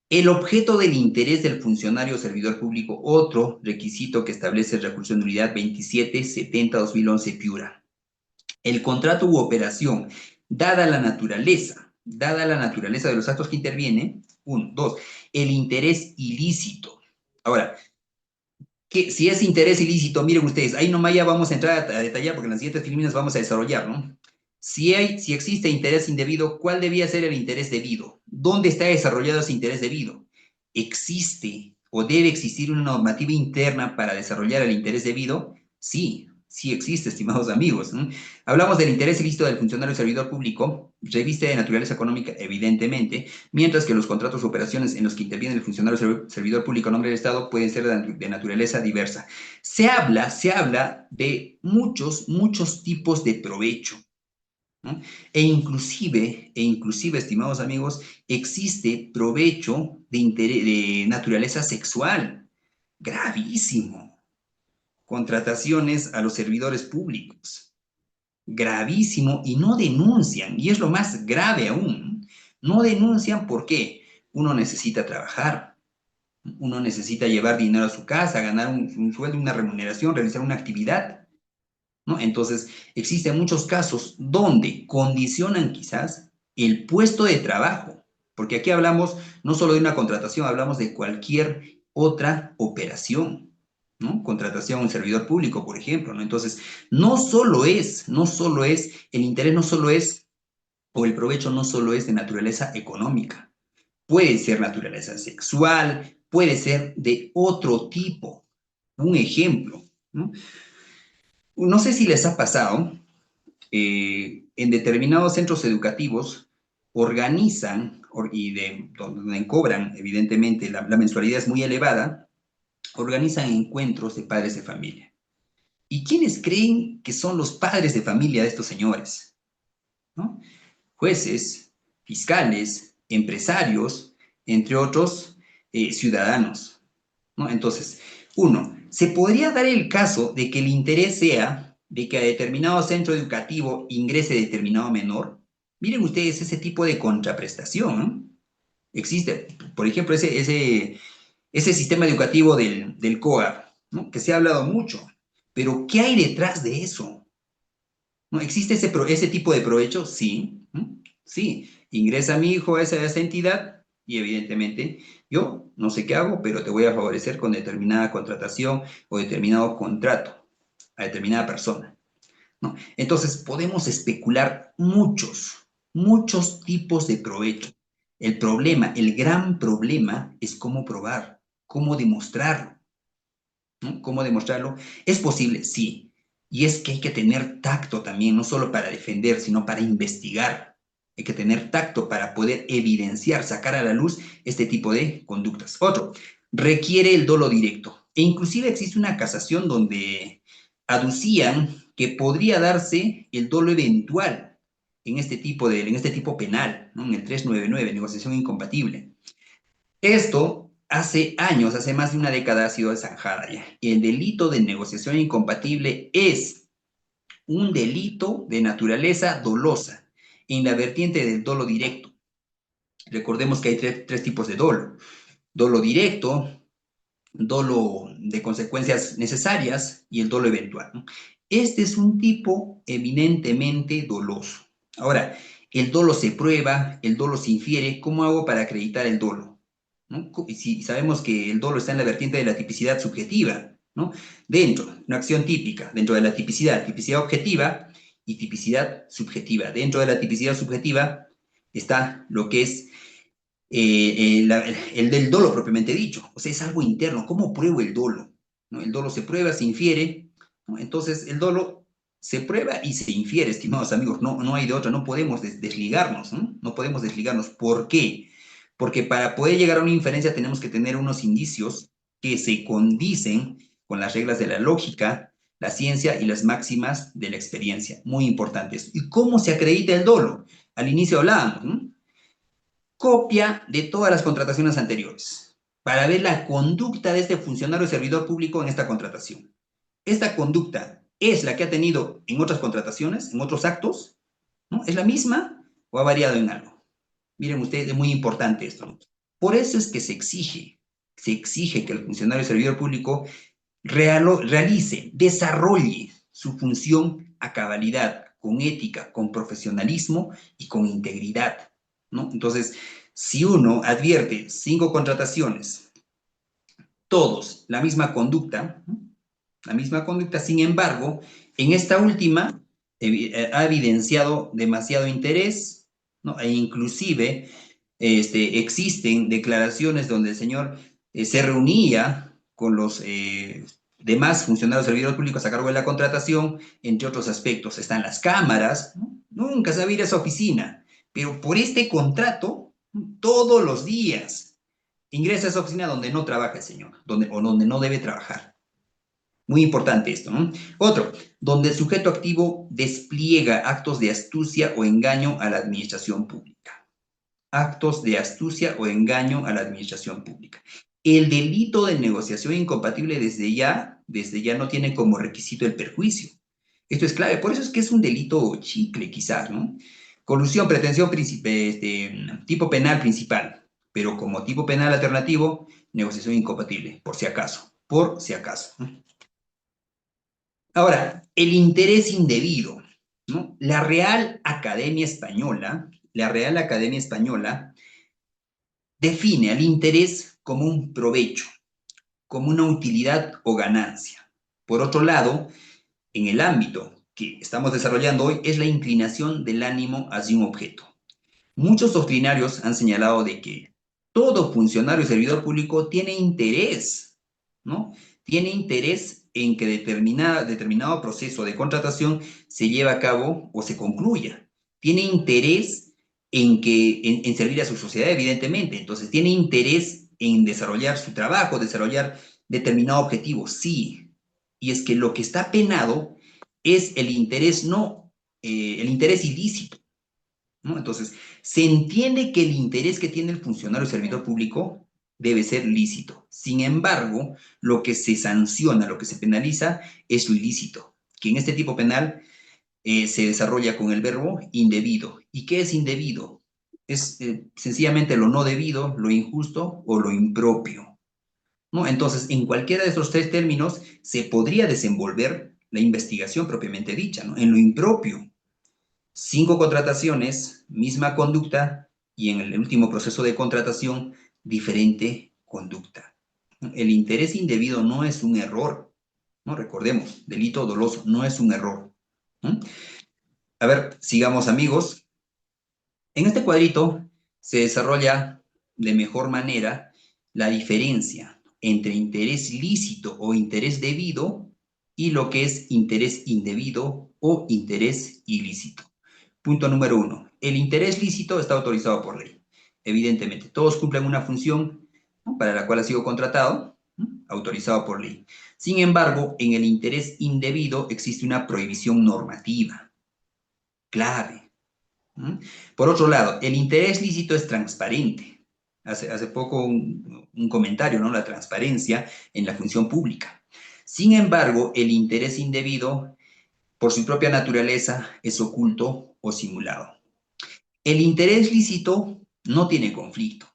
[SPEAKER 1] el objeto del interés del funcionario o servidor público, otro requisito que establece el recurso de nulidad 2770-2011 Piura. El contrato u operación, dada la naturaleza de los actos que intervienen, uno, dos, el interés ilícito. Ahora, que si es interés ilícito, miren ustedes, ahí nomás ya vamos a entrar a detallar porque en las siguientes filminas vamos a desarrollar, ¿no? Si existe interés indebido, ¿cuál debía ser el interés debido? ¿Dónde está desarrollado ese interés debido? ¿Existe o debe existir una normativa interna para desarrollar el interés debido? Sí, sí existe, estimados amigos, ¿no? Hablamos del interés ilícito del funcionario servidor público, reviste de naturaleza económica, evidentemente, mientras que los contratos o operaciones en los que interviene el funcionario servidor público a nombre del Estado pueden ser de naturaleza diversa. Se habla de muchos tipos de provecho, ¿no? E inclusive, estimados amigos, existe provecho de naturaleza sexual, gravísimo. Contrataciones a los servidores públicos, gravísimo, y no denuncian, y es lo más grave aún, no denuncian porque uno necesita trabajar, uno necesita llevar dinero a su casa, ganar un sueldo, una remuneración, realizar una actividad, ¿no? Entonces, existen muchos casos donde condicionan quizás el puesto de trabajo, porque aquí hablamos no solo de una contratación, hablamos de cualquier otra operación, ¿no? Contratación a un servidor público, por ejemplo, ¿no? Entonces, el interés no solo es, o el provecho no solo es de naturaleza económica, puede ser naturaleza sexual, puede ser de otro tipo. Un ejemplo, ¿no? No sé si les ha pasado, en determinados centros educativos organizan, donde cobran, evidentemente, la mensualidad es muy elevada, organizan encuentros de padres de familia. ¿Y quiénes creen que son los padres de familia de estos señores? ¿No? Jueces, fiscales, empresarios, entre otros ciudadanos, ¿no? Entonces, uno, se podría dar el caso de que el interés sea de que a determinado centro educativo ingrese determinado menor. Miren ustedes ese tipo de contraprestación, ¿no? Existe, por ejemplo, ese sistema educativo del COA, ¿no? Que se ha hablado mucho, pero ¿qué hay detrás de eso? ¿No? ¿Existe ese tipo de provecho? Sí, sí. Ingresa mi hijo a esa entidad y evidentemente yo no sé qué hago, pero te voy a favorecer con determinada contratación o determinado contrato a determinada persona, ¿no? Entonces podemos especular muchos tipos de provecho. El problema, el gran problema es cómo probar, cómo demostrarlo, ¿no? ¿Cómo demostrarlo? ¿Es posible? Sí. Y es que hay que tener tacto también, no solo para defender, sino para investigar. Hay que tener tacto para poder evidenciar, sacar a la luz este tipo de conductas. Otro, requiere el dolo directo. E inclusive existe una casación donde aducían que podría darse el dolo eventual en este tipo penal, ¿no? En el 399, negociación incompatible. Esto hace años, hace más de una década ha sido zanjada ya. El delito de negociación incompatible es un delito de naturaleza dolosa en la vertiente del dolo directo. Recordemos que hay tres tipos de dolo. Dolo directo, dolo de consecuencias necesarias y el dolo eventual, ¿no? Este es un tipo eminentemente doloso. Ahora, el dolo se prueba, el dolo se infiere. ¿Cómo hago para acreditar el dolo? ¿No? Y si sabemos que el dolo está en la vertiente de la tipicidad subjetiva, ¿no? Dentro, una acción típica, dentro de la tipicidad objetiva y tipicidad subjetiva. Dentro de la tipicidad subjetiva está lo que es el del dolo propiamente dicho. O sea, es algo interno. ¿Cómo pruebo el dolo? ¿No? El dolo se prueba, se infiere, ¿no? Entonces, el dolo se prueba y se infiere, estimados amigos. No hay de otra, no podemos desligarnos, ¿no? No podemos desligarnos. ¿Por qué? Porque para poder llegar a una inferencia tenemos que tener unos indicios que se condicen con las reglas de la lógica, la ciencia y las máximas de la experiencia. Muy importante esto. ¿Y cómo se acredita el dolo? Al inicio hablábamos, ¿no? Copia de todas las contrataciones anteriores para ver la conducta de este funcionario o servidor público en esta contratación. ¿Esta conducta es la que ha tenido en otras contrataciones, en otros actos? ¿No? ¿Es la misma o ha variado en algo? Miren ustedes, es muy importante esto, ¿no? Por eso es que se exige que el funcionario o servidor público realice, desarrolle su función a cabalidad, con ética, con profesionalismo y con integridad, ¿no? Entonces, si uno advierte 5 contrataciones, todos la misma conducta, ¿no? La misma conducta, sin embargo, en esta última ha evidenciado demasiado interés, ¿no? E inclusive existen declaraciones donde el señor se reunía con los demás funcionarios servidores públicos a cargo de la contratación, entre otros aspectos. Están las cámaras, ¿no? Nunca se va a ir a esa oficina, pero por este contrato, todos los días ingresa a esa oficina donde no trabaja el señor, donde no debe trabajar. Muy importante esto, ¿no? Otro, donde el sujeto activo despliega actos de astucia o engaño a la administración pública. Actos de astucia o engaño a la administración pública. El delito de negociación incompatible desde ya no tiene como requisito el perjuicio. Esto es clave, por eso es que es un delito chicle quizás, ¿no? Colusión, pretensión, tipo penal principal, pero como tipo penal alternativo, negociación incompatible, por si acaso, por si acaso. Ahora, el interés indebido, ¿no? La Real Academia Española define al interés como un provecho, como una utilidad o ganancia. Por otro lado, en el ámbito que estamos desarrollando hoy es la inclinación del ánimo hacia un objeto. Muchos doctrinarios han señalado de que todo funcionario y servidor público tiene interés, ¿no? Tiene interés en que determinado proceso de contratación se lleve a cabo o se concluya. Tiene interés en servir a su sociedad, evidentemente. Entonces, tiene interés en desarrollar su trabajo, desarrollar determinado objetivo, sí. Y es que lo que está penado es el interés, no, el interés ilícito, ¿no? Entonces, se entiende que el interés que tiene el funcionario o servidor público debe ser lícito. Sin embargo, lo que se sanciona, lo que se penaliza, es lo ilícito, que en este tipo penal se desarrolla con el verbo indebido. ¿Y qué es indebido? Es sencillamente lo no debido, lo injusto o lo impropio, ¿no? Entonces, en cualquiera de estos 3 términos se podría desenvolver la investigación propiamente dicha, ¿no? En lo impropio, 5 contrataciones, misma conducta, y en el último proceso de contratación, diferente conducta. El interés indebido no es un error, ¿no? Recordemos, delito doloso no es un error. ¿No? A ver, sigamos amigos. En este cuadrito se desarrolla de mejor manera la diferencia entre interés lícito o interés debido y lo que es interés indebido o interés ilícito. Punto número 1. El interés lícito está autorizado por ley. Evidentemente, todos cumplen una función, ¿no?, para la cual ha sido contratado, ¿no?, autorizado por ley. Sin embargo, en el interés indebido existe una prohibición normativa clave. ¿No? Por otro lado, el interés lícito es transparente. Hace poco un comentario, ¿no? La transparencia en la función pública. Sin embargo, el interés indebido, por su propia naturaleza, es oculto o simulado. El interés lícito no tiene conflicto.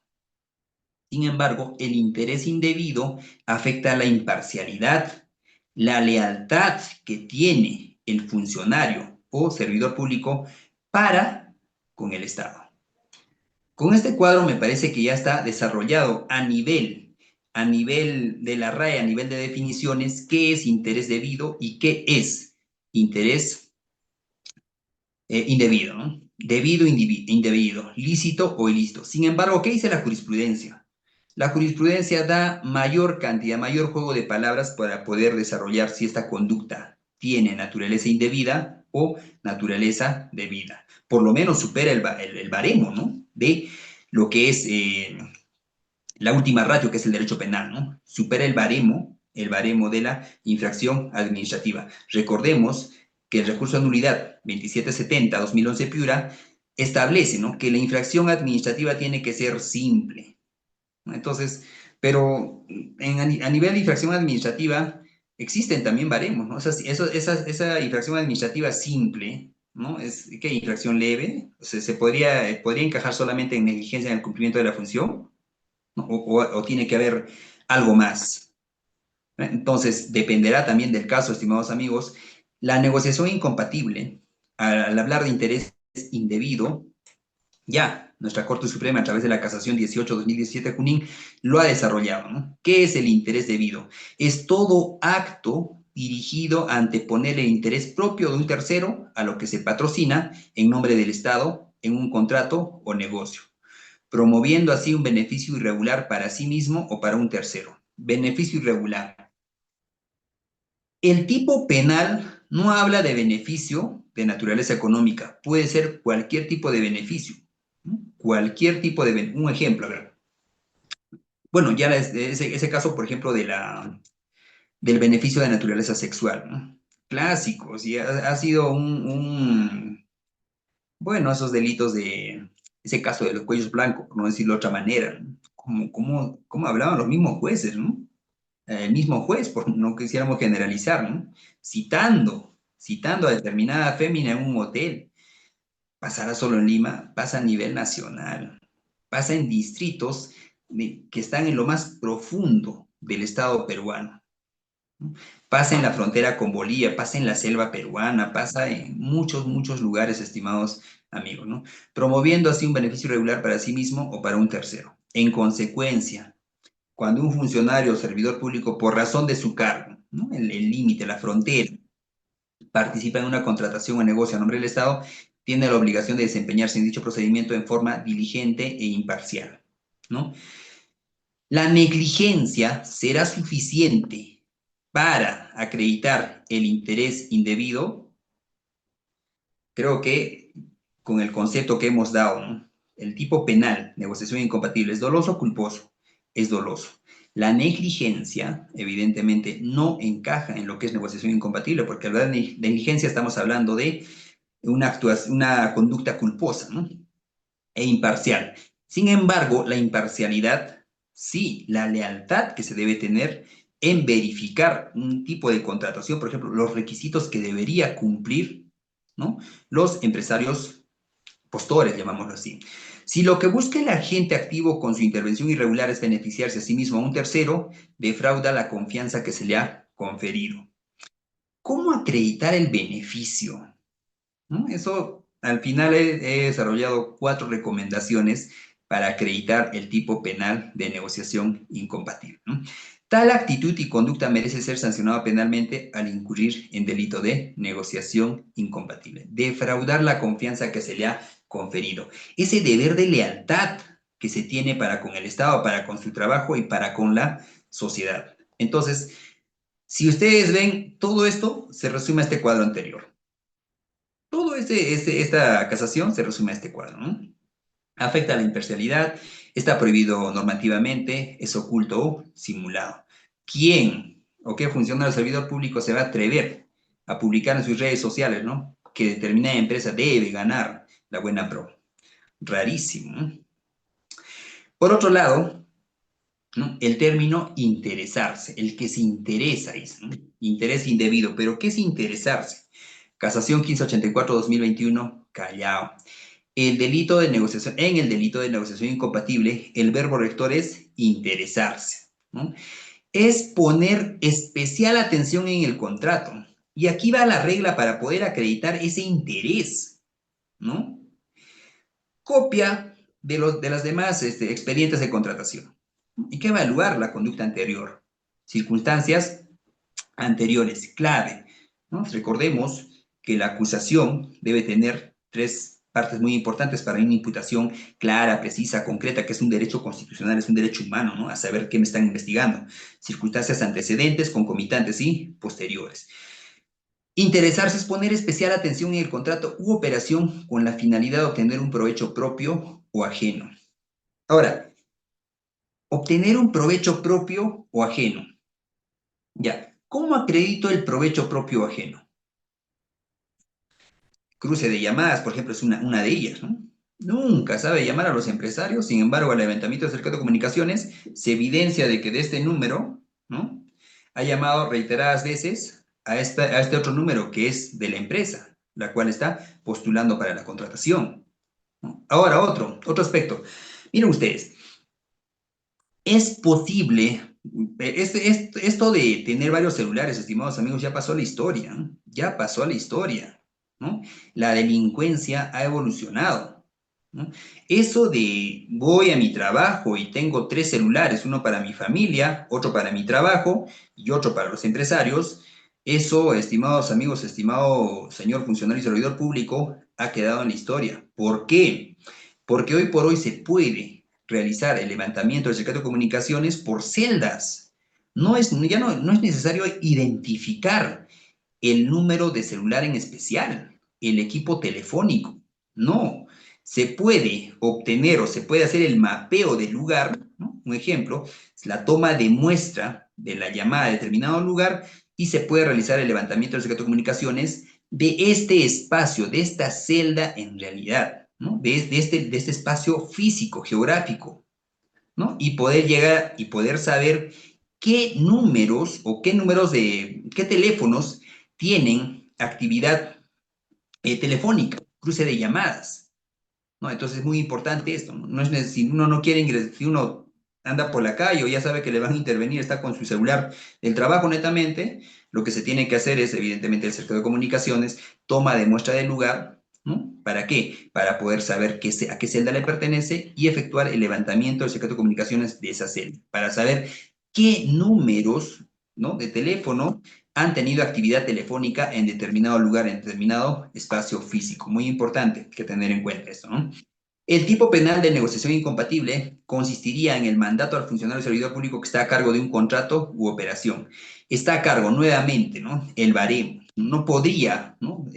[SPEAKER 1] Sin embargo, el interés indebido afecta a la imparcialidad, la lealtad que tiene el funcionario o servidor público para con el Estado. Con este cuadro me parece que ya está desarrollado a nivel de la RAE, a nivel de definiciones, qué es interés debido y qué es interés indebido, ¿no? Debido, indebido, lícito o ilícito. Sin embargo, ¿qué dice la jurisprudencia? La jurisprudencia da mayor cantidad, mayor juego de palabras para poder desarrollar si esta conducta tiene naturaleza indebida o naturaleza debida. Por lo menos supera el baremo, ¿no?, de lo que es la última ratio, que es el derecho penal, ¿no? Supera el baremo el baremo de la infracción administrativa. Recordemos que el recurso de nulidad 2770-2011 Piura establece, ¿no?, que la infracción administrativa tiene que ser simple, ¿no? Entonces, pero a nivel de infracción administrativa existen también baremos, ¿no? O sea, esa infracción administrativa simple, ¿no? Es que infracción leve, o sea, podría encajar solamente en negligencia en el cumplimiento de la función, ¿no? O tiene que haber algo más. Entonces, dependerá también del caso, estimados amigos. La negociación incompatible, al hablar de interés indebido, ya nuestra Corte Suprema, a través de la Casación 18-2017 Junín, lo ha desarrollado, ¿no? ¿Qué es el interés debido? Es todo acto dirigido a anteponer el interés propio de un tercero a lo que se patrocina en nombre del Estado en un contrato o negocio, promoviendo así un beneficio irregular para sí mismo o para un tercero. Beneficio irregular. El tipo penal no habla de beneficio de naturaleza económica, puede ser cualquier tipo de beneficio, ¿no? Cualquier tipo de beneficio. Un ejemplo, a ver. Bueno, ya ese caso, por ejemplo, del beneficio de naturaleza sexual, ¿no? Clásicos, y ha sido bueno, esos delitos de, ese caso de los cuellos blancos, por no decirlo de otra manera, ¿no? Como hablaban los mismos jueces, ¿no? El mismo juez, por no quisiéramos generalizar, ¿no? Citando a determinada fémina en un hotel. Pasará solo en Lima, pasa a nivel nacional, pasa en distritos que están en lo más profundo del Estado peruano, ¿no? Pasa en la frontera con Bolivia, pasa en la selva peruana, pasa en muchos, muchos lugares, estimados amigos, ¿no? Promoviendo así un beneficio regular para sí mismo o para un tercero. En consecuencia, cuando un funcionario o servidor público, por razón de su cargo, ¿no?, el límite, la frontera, participa en una contratación o negocio a nombre del Estado, tiene la obligación de desempeñarse en dicho procedimiento en forma diligente e imparcial, ¿no? La negligencia será suficiente para acreditar el interés indebido. Creo que con el concepto que hemos dado, ¿no?, el tipo penal, negociación incompatible, ¿es doloso o culposo? Es doloso. La negligencia, evidentemente, no encaja en lo que es negociación incompatible, porque al hablar de negligencia estamos hablando de una conducta culposa, ¿no?, e imparcial. Sin embargo, la imparcialidad, sí, la lealtad que se debe tener en verificar un tipo de contratación, por ejemplo, los requisitos que debería cumplir, ¿no?, los empresarios postores, llamámoslo así. Si lo que busca el agente activo con su intervención irregular es beneficiarse a sí mismo o a un tercero, defrauda la confianza que se le ha conferido. ¿Cómo acreditar el beneficio?, ¿no? Eso, al final he desarrollado 4 recomendaciones para acreditar el tipo penal de negociación incompatible, ¿no? Tal actitud y conducta merece ser sancionada penalmente al incurrir en delito de negociación incompatible. Defraudar la confianza que se le ha conferido. Ese deber de lealtad que se tiene para con el Estado, para con su trabajo y para con la sociedad. Entonces, si ustedes ven, todo esto se resume a este cuadro anterior. Todo esta casación se resume a este cuadro, ¿no? Afecta a la imparcialidad, está prohibido normativamente, es oculto o simulado. ¿Quién o qué funcionario o servidor público se va a atrever a publicar en sus redes sociales, ¿no?, que determinada empresa debe ganar la buena pro? Rarísimo, ¿no? Por otro lado, ¿no?, el término interesarse, el que se interesa, ¿no? Interés indebido. ¿Pero qué es interesarse? Casación 1584-2021, Callao. En el delito de negociación incompatible, el verbo rector es interesarse, ¿no? Es poner especial atención en el contrato. Y aquí va la regla para poder acreditar ese interés, ¿no? Copia de las demás expedientes de contratación. Hay que evaluar la conducta anterior, circunstancias anteriores, clave, ¿no? Recordemos que la acusación debe tener 3 partes muy importantes para una imputación clara, precisa, concreta, que es un derecho constitucional, es un derecho humano, ¿no?, a saber qué me están investigando. Circunstancias antecedentes, concomitantes y posteriores. Interesarse es poner especial atención en el contrato u operación con la finalidad de obtener un provecho propio o ajeno. Ahora, obtener un provecho propio o ajeno. Ya, ¿cómo acredito el provecho propio o ajeno? Cruce de llamadas, por ejemplo, es una de ellas, ¿no? Nunca sabe llamar a los empresarios, sin embargo, al levantamiento de certificado de comunicaciones se evidencia de que de este número, ¿no? Ha llamado reiteradas veces a este otro número que es de la empresa, la cual está postulando para la contratación, ¿no? Ahora, otro aspecto. Miren ustedes, es posible, esto de tener varios celulares, estimados amigos, ya pasó a la historia, ¿no? Ya pasó a la historia, ¿no? La delincuencia ha evolucionado, ¿no? Eso de voy a mi trabajo y tengo tres celulares, uno para mi familia, otro para mi trabajo y otro para los empresarios, eso, estimados amigos, estimado señor funcionario y servidor público, ha quedado en la historia. ¿Por qué? Porque hoy por hoy se puede realizar el levantamiento del secreto de comunicaciones por celdas. Ya no es necesario identificar el número de celular en especial, el equipo telefónico. No, se puede obtener o se puede hacer el mapeo del lugar, ¿no? Un ejemplo, es la toma de muestra de la llamada a determinado lugar y se puede realizar el levantamiento del secreto de comunicaciones de este espacio, de esta celda en realidad, ¿no? De este espacio físico, geográfico, ¿no? Y poder llegar y poder saber qué números o qué teléfonos tienen actividad telefónica, cruce de llamadas, ¿no? Entonces es muy importante esto, ¿no? No es, si uno no quiere ingresar, si uno anda por la calle o ya sabe que le van a intervenir, está con su celular del trabajo netamente, lo que se tiene que hacer es, evidentemente, el cerco de comunicaciones, toma de muestra del lugar, ¿no? ¿Para qué? Para poder saber a qué celda le pertenece y efectuar el levantamiento del secreto de comunicaciones de esa celda, para saber qué números, ¿no? De teléfono han tenido actividad telefónica en determinado lugar, en determinado espacio físico. Muy importante que tener en cuenta esto, ¿no? El tipo penal de negociación incompatible consistiría en el mandato al funcionario o servidor público que está a cargo de un contrato u operación. Está a cargo nuevamente, ¿no? El baremo. No podría, ¿no?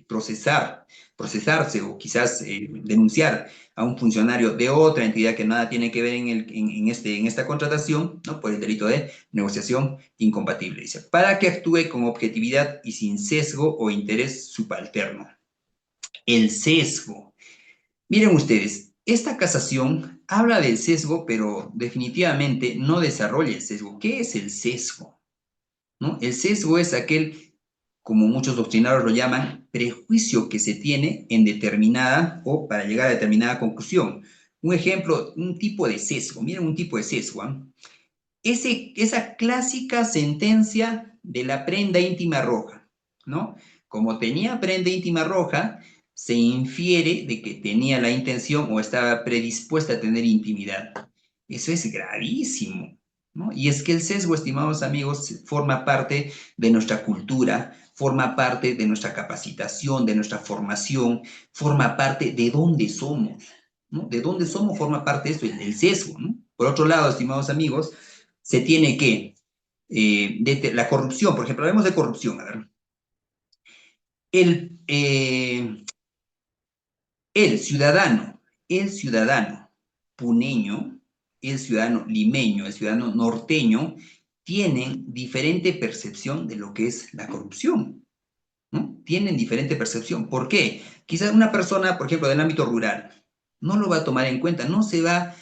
[SPEAKER 1] Procesarse o quizás denunciar a un funcionario de otra entidad que nada tiene que ver en esta contratación, ¿no? Por el delito de negociación incompatible. Dice, para que actúe con objetividad y sin sesgo o interés subalterno. El sesgo. Miren ustedes, esta casación habla del sesgo, pero definitivamente no desarrolla el sesgo. ¿Qué es el sesgo? ¿No? El sesgo es aquel, como muchos doctrinarios lo llaman, prejuicio que se tiene en determinada o para llegar a determinada conclusión. Un ejemplo, un tipo de sesgo. Miren un tipo de sesgo. Esa clásica sentencia de la prenda íntima roja, ¿no? Como tenía prenda íntima roja, se infiere de que tenía la intención o estaba predispuesta a tener intimidad. Eso es gravísimo, ¿no? Y es que el sesgo, estimados amigos, forma parte de nuestra cultura, forma parte de nuestra capacitación, de nuestra formación, forma parte de dónde somos, ¿no? De dónde somos forma parte de esto, del sesgo, ¿no? Por otro lado, estimados amigos, se tiene que, la corrupción, por ejemplo, hablemos de corrupción, a ver, el, eh, el ciudadano, el ciudadano puneño, el ciudadano limeño, el ciudadano norteño, tienen diferente percepción de lo que es la corrupción, ¿no? Tienen diferente percepción. ¿Por qué? Quizás una persona, por ejemplo, del ámbito rural, no lo va a tomar en cuenta, no se va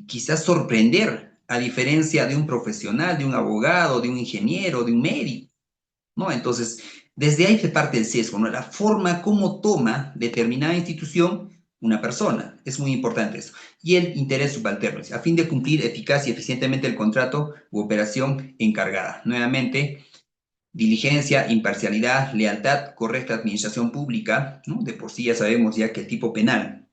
[SPEAKER 1] quizás sorprender, a diferencia de un profesional, de un abogado, de un ingeniero, de un médico, ¿no? Entonces, desde ahí se parte el sesgo, ¿no? La forma como toma determinada institución una persona. Es muy importante eso. Y el interés subalterno, a fin de cumplir eficaz y eficientemente el contrato u operación encargada. Nuevamente, diligencia, imparcialidad, lealtad, correcta administración pública, ¿no? De por sí ya sabemos ya que el tipo penal,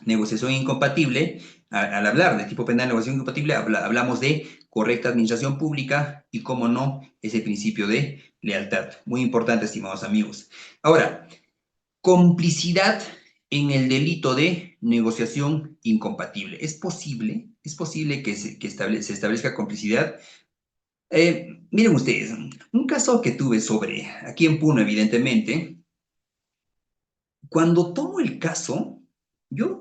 [SPEAKER 1] negociación incompatible, al hablar de tipo penal, negociación incompatible, hablamos de correcta administración pública y, cómo no, ese principio de lealtad. Muy importante, estimados amigos. Ahora, complicidad en el delito de negociación incompatible. es posible que se establezca complicidad. Miren ustedes, un caso que tuve aquí en Puno, evidentemente, cuando tomo el caso, yo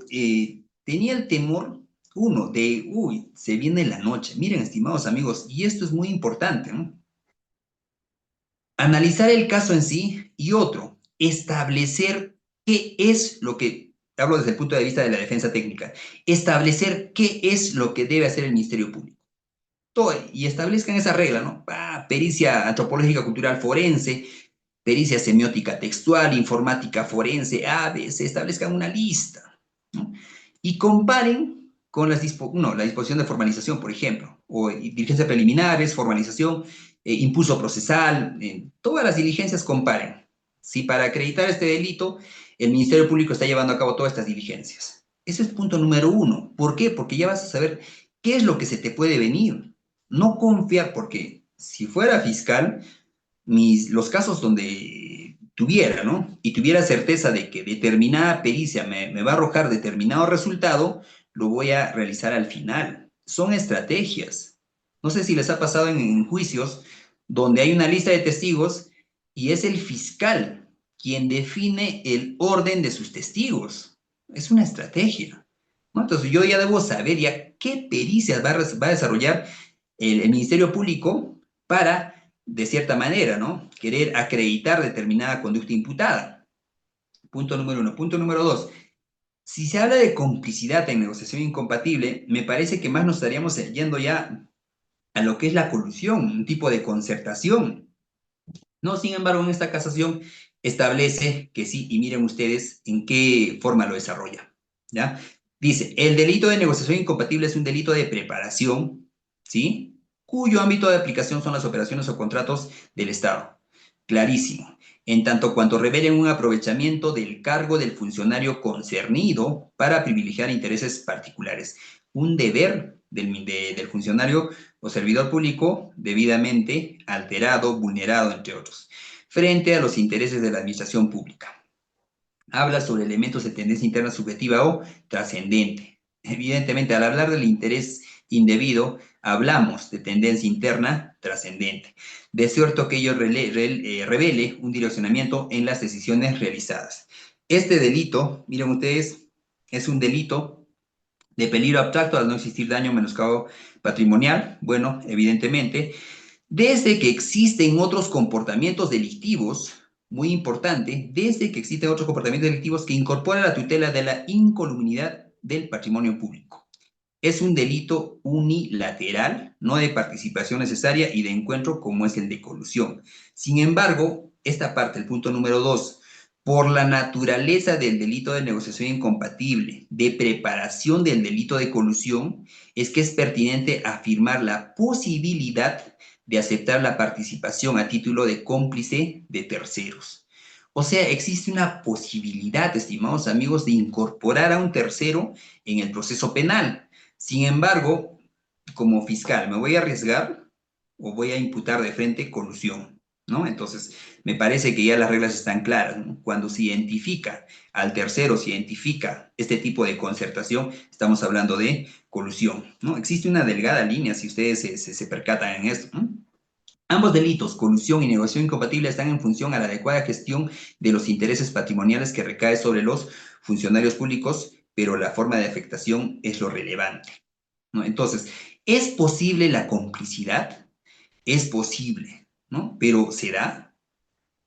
[SPEAKER 1] tenía el temor, uno, de, uy, se viene la noche. Miren, estimados amigos, y esto es muy importante, ¿no? Analizar el caso en sí y otro, establecer qué es lo que, hablo desde el punto de vista de la defensa técnica, establecer qué es lo que debe hacer el Ministerio Público. Todo, y establezcan esa regla, ¿no? Pericia antropológica cultural forense, pericia semiótica textual, informática forense, ABC, establezcan una lista, ¿no? Y comparen con la disposición de formalización, por ejemplo, o diligencias preliminares, formalización, impulso procesal, todas las diligencias comparen. Si para acreditar este delito el Ministerio Público está llevando a cabo todas estas diligencias. Ese es punto número uno. ¿Por qué? Porque ya vas a saber qué es lo que se te puede venir. No confiar, porque si fuera fiscal, los casos donde tuviera, ¿no? Y tuviera certeza de que determinada pericia me va a arrojar determinado resultado, lo voy a realizar al final. Son estrategias. No sé si les ha pasado en juicios donde hay una lista de testigos y es el fiscal quien define el orden de sus testigos. Es una estrategia, ¿no? Entonces yo ya debo saber ya qué pericias va a desarrollar el Ministerio Público para de cierta manera, ¿no? Querer acreditar determinada conducta imputada. Punto número uno. Punto número dos. Si se habla de complicidad en negociación incompatible, me parece que más nos estaríamos yendo ya a lo que es la colusión, un tipo de concertación. No, sin embargo, en esta casación establece que sí, y miren ustedes en qué forma lo desarrolla, ¿ya? Dice, el delito de negociación incompatible es un delito de preparación, ¿sí? Cuyo ámbito de aplicación son las operaciones o contratos del Estado. Clarísimo. En tanto cuanto revelen un aprovechamiento del cargo del funcionario concernido para privilegiar intereses particulares. Un deber del funcionario o servidor público debidamente alterado, vulnerado, entre otros, frente a los intereses de la administración pública. Habla sobre elementos de tendencia interna subjetiva o trascendente. Evidentemente, al hablar del interés indebido, hablamos de tendencia interna trascendente. De cierto que ello revele un direccionamiento en las decisiones realizadas. Este delito, miren ustedes, es un delito de peligro abstracto al no existir daño o menoscabo patrimonial. Bueno, evidentemente, desde que existen otros comportamientos delictivos, muy importante, desde que existen otros comportamientos delictivos que incorporan la tutela de la incolumnidad del patrimonio público. Es un delito unilateral, no de participación necesaria y de encuentro como es el de colusión. Sin embargo, esta parte, el punto número 2, por la naturaleza del delito de negociación incompatible, de preparación del delito de colusión, es que es pertinente afirmar la posibilidad de aceptar la participación a título de cómplice de terceros. O sea, existe una posibilidad, estimados amigos, de incorporar a un tercero en el proceso penal. Sin embargo, como fiscal, ¿me voy a arriesgar o voy a imputar de frente colusión? ¿No? Entonces, me parece que ya las reglas están claras, ¿no? Cuando se identifica al tercero, se identifica este tipo de concertación, estamos hablando de colusión, ¿no? Existe una delgada línea, si ustedes se percatan en esto, ¿no? Ambos delitos, colusión y negociación incompatible, están en función a la adecuada gestión de los intereses patrimoniales que recae sobre los funcionarios públicos, pero la forma de afectación es lo relevante, ¿no? Entonces, ¿es posible la complicidad? Es posible, ¿no? Pero ¿será?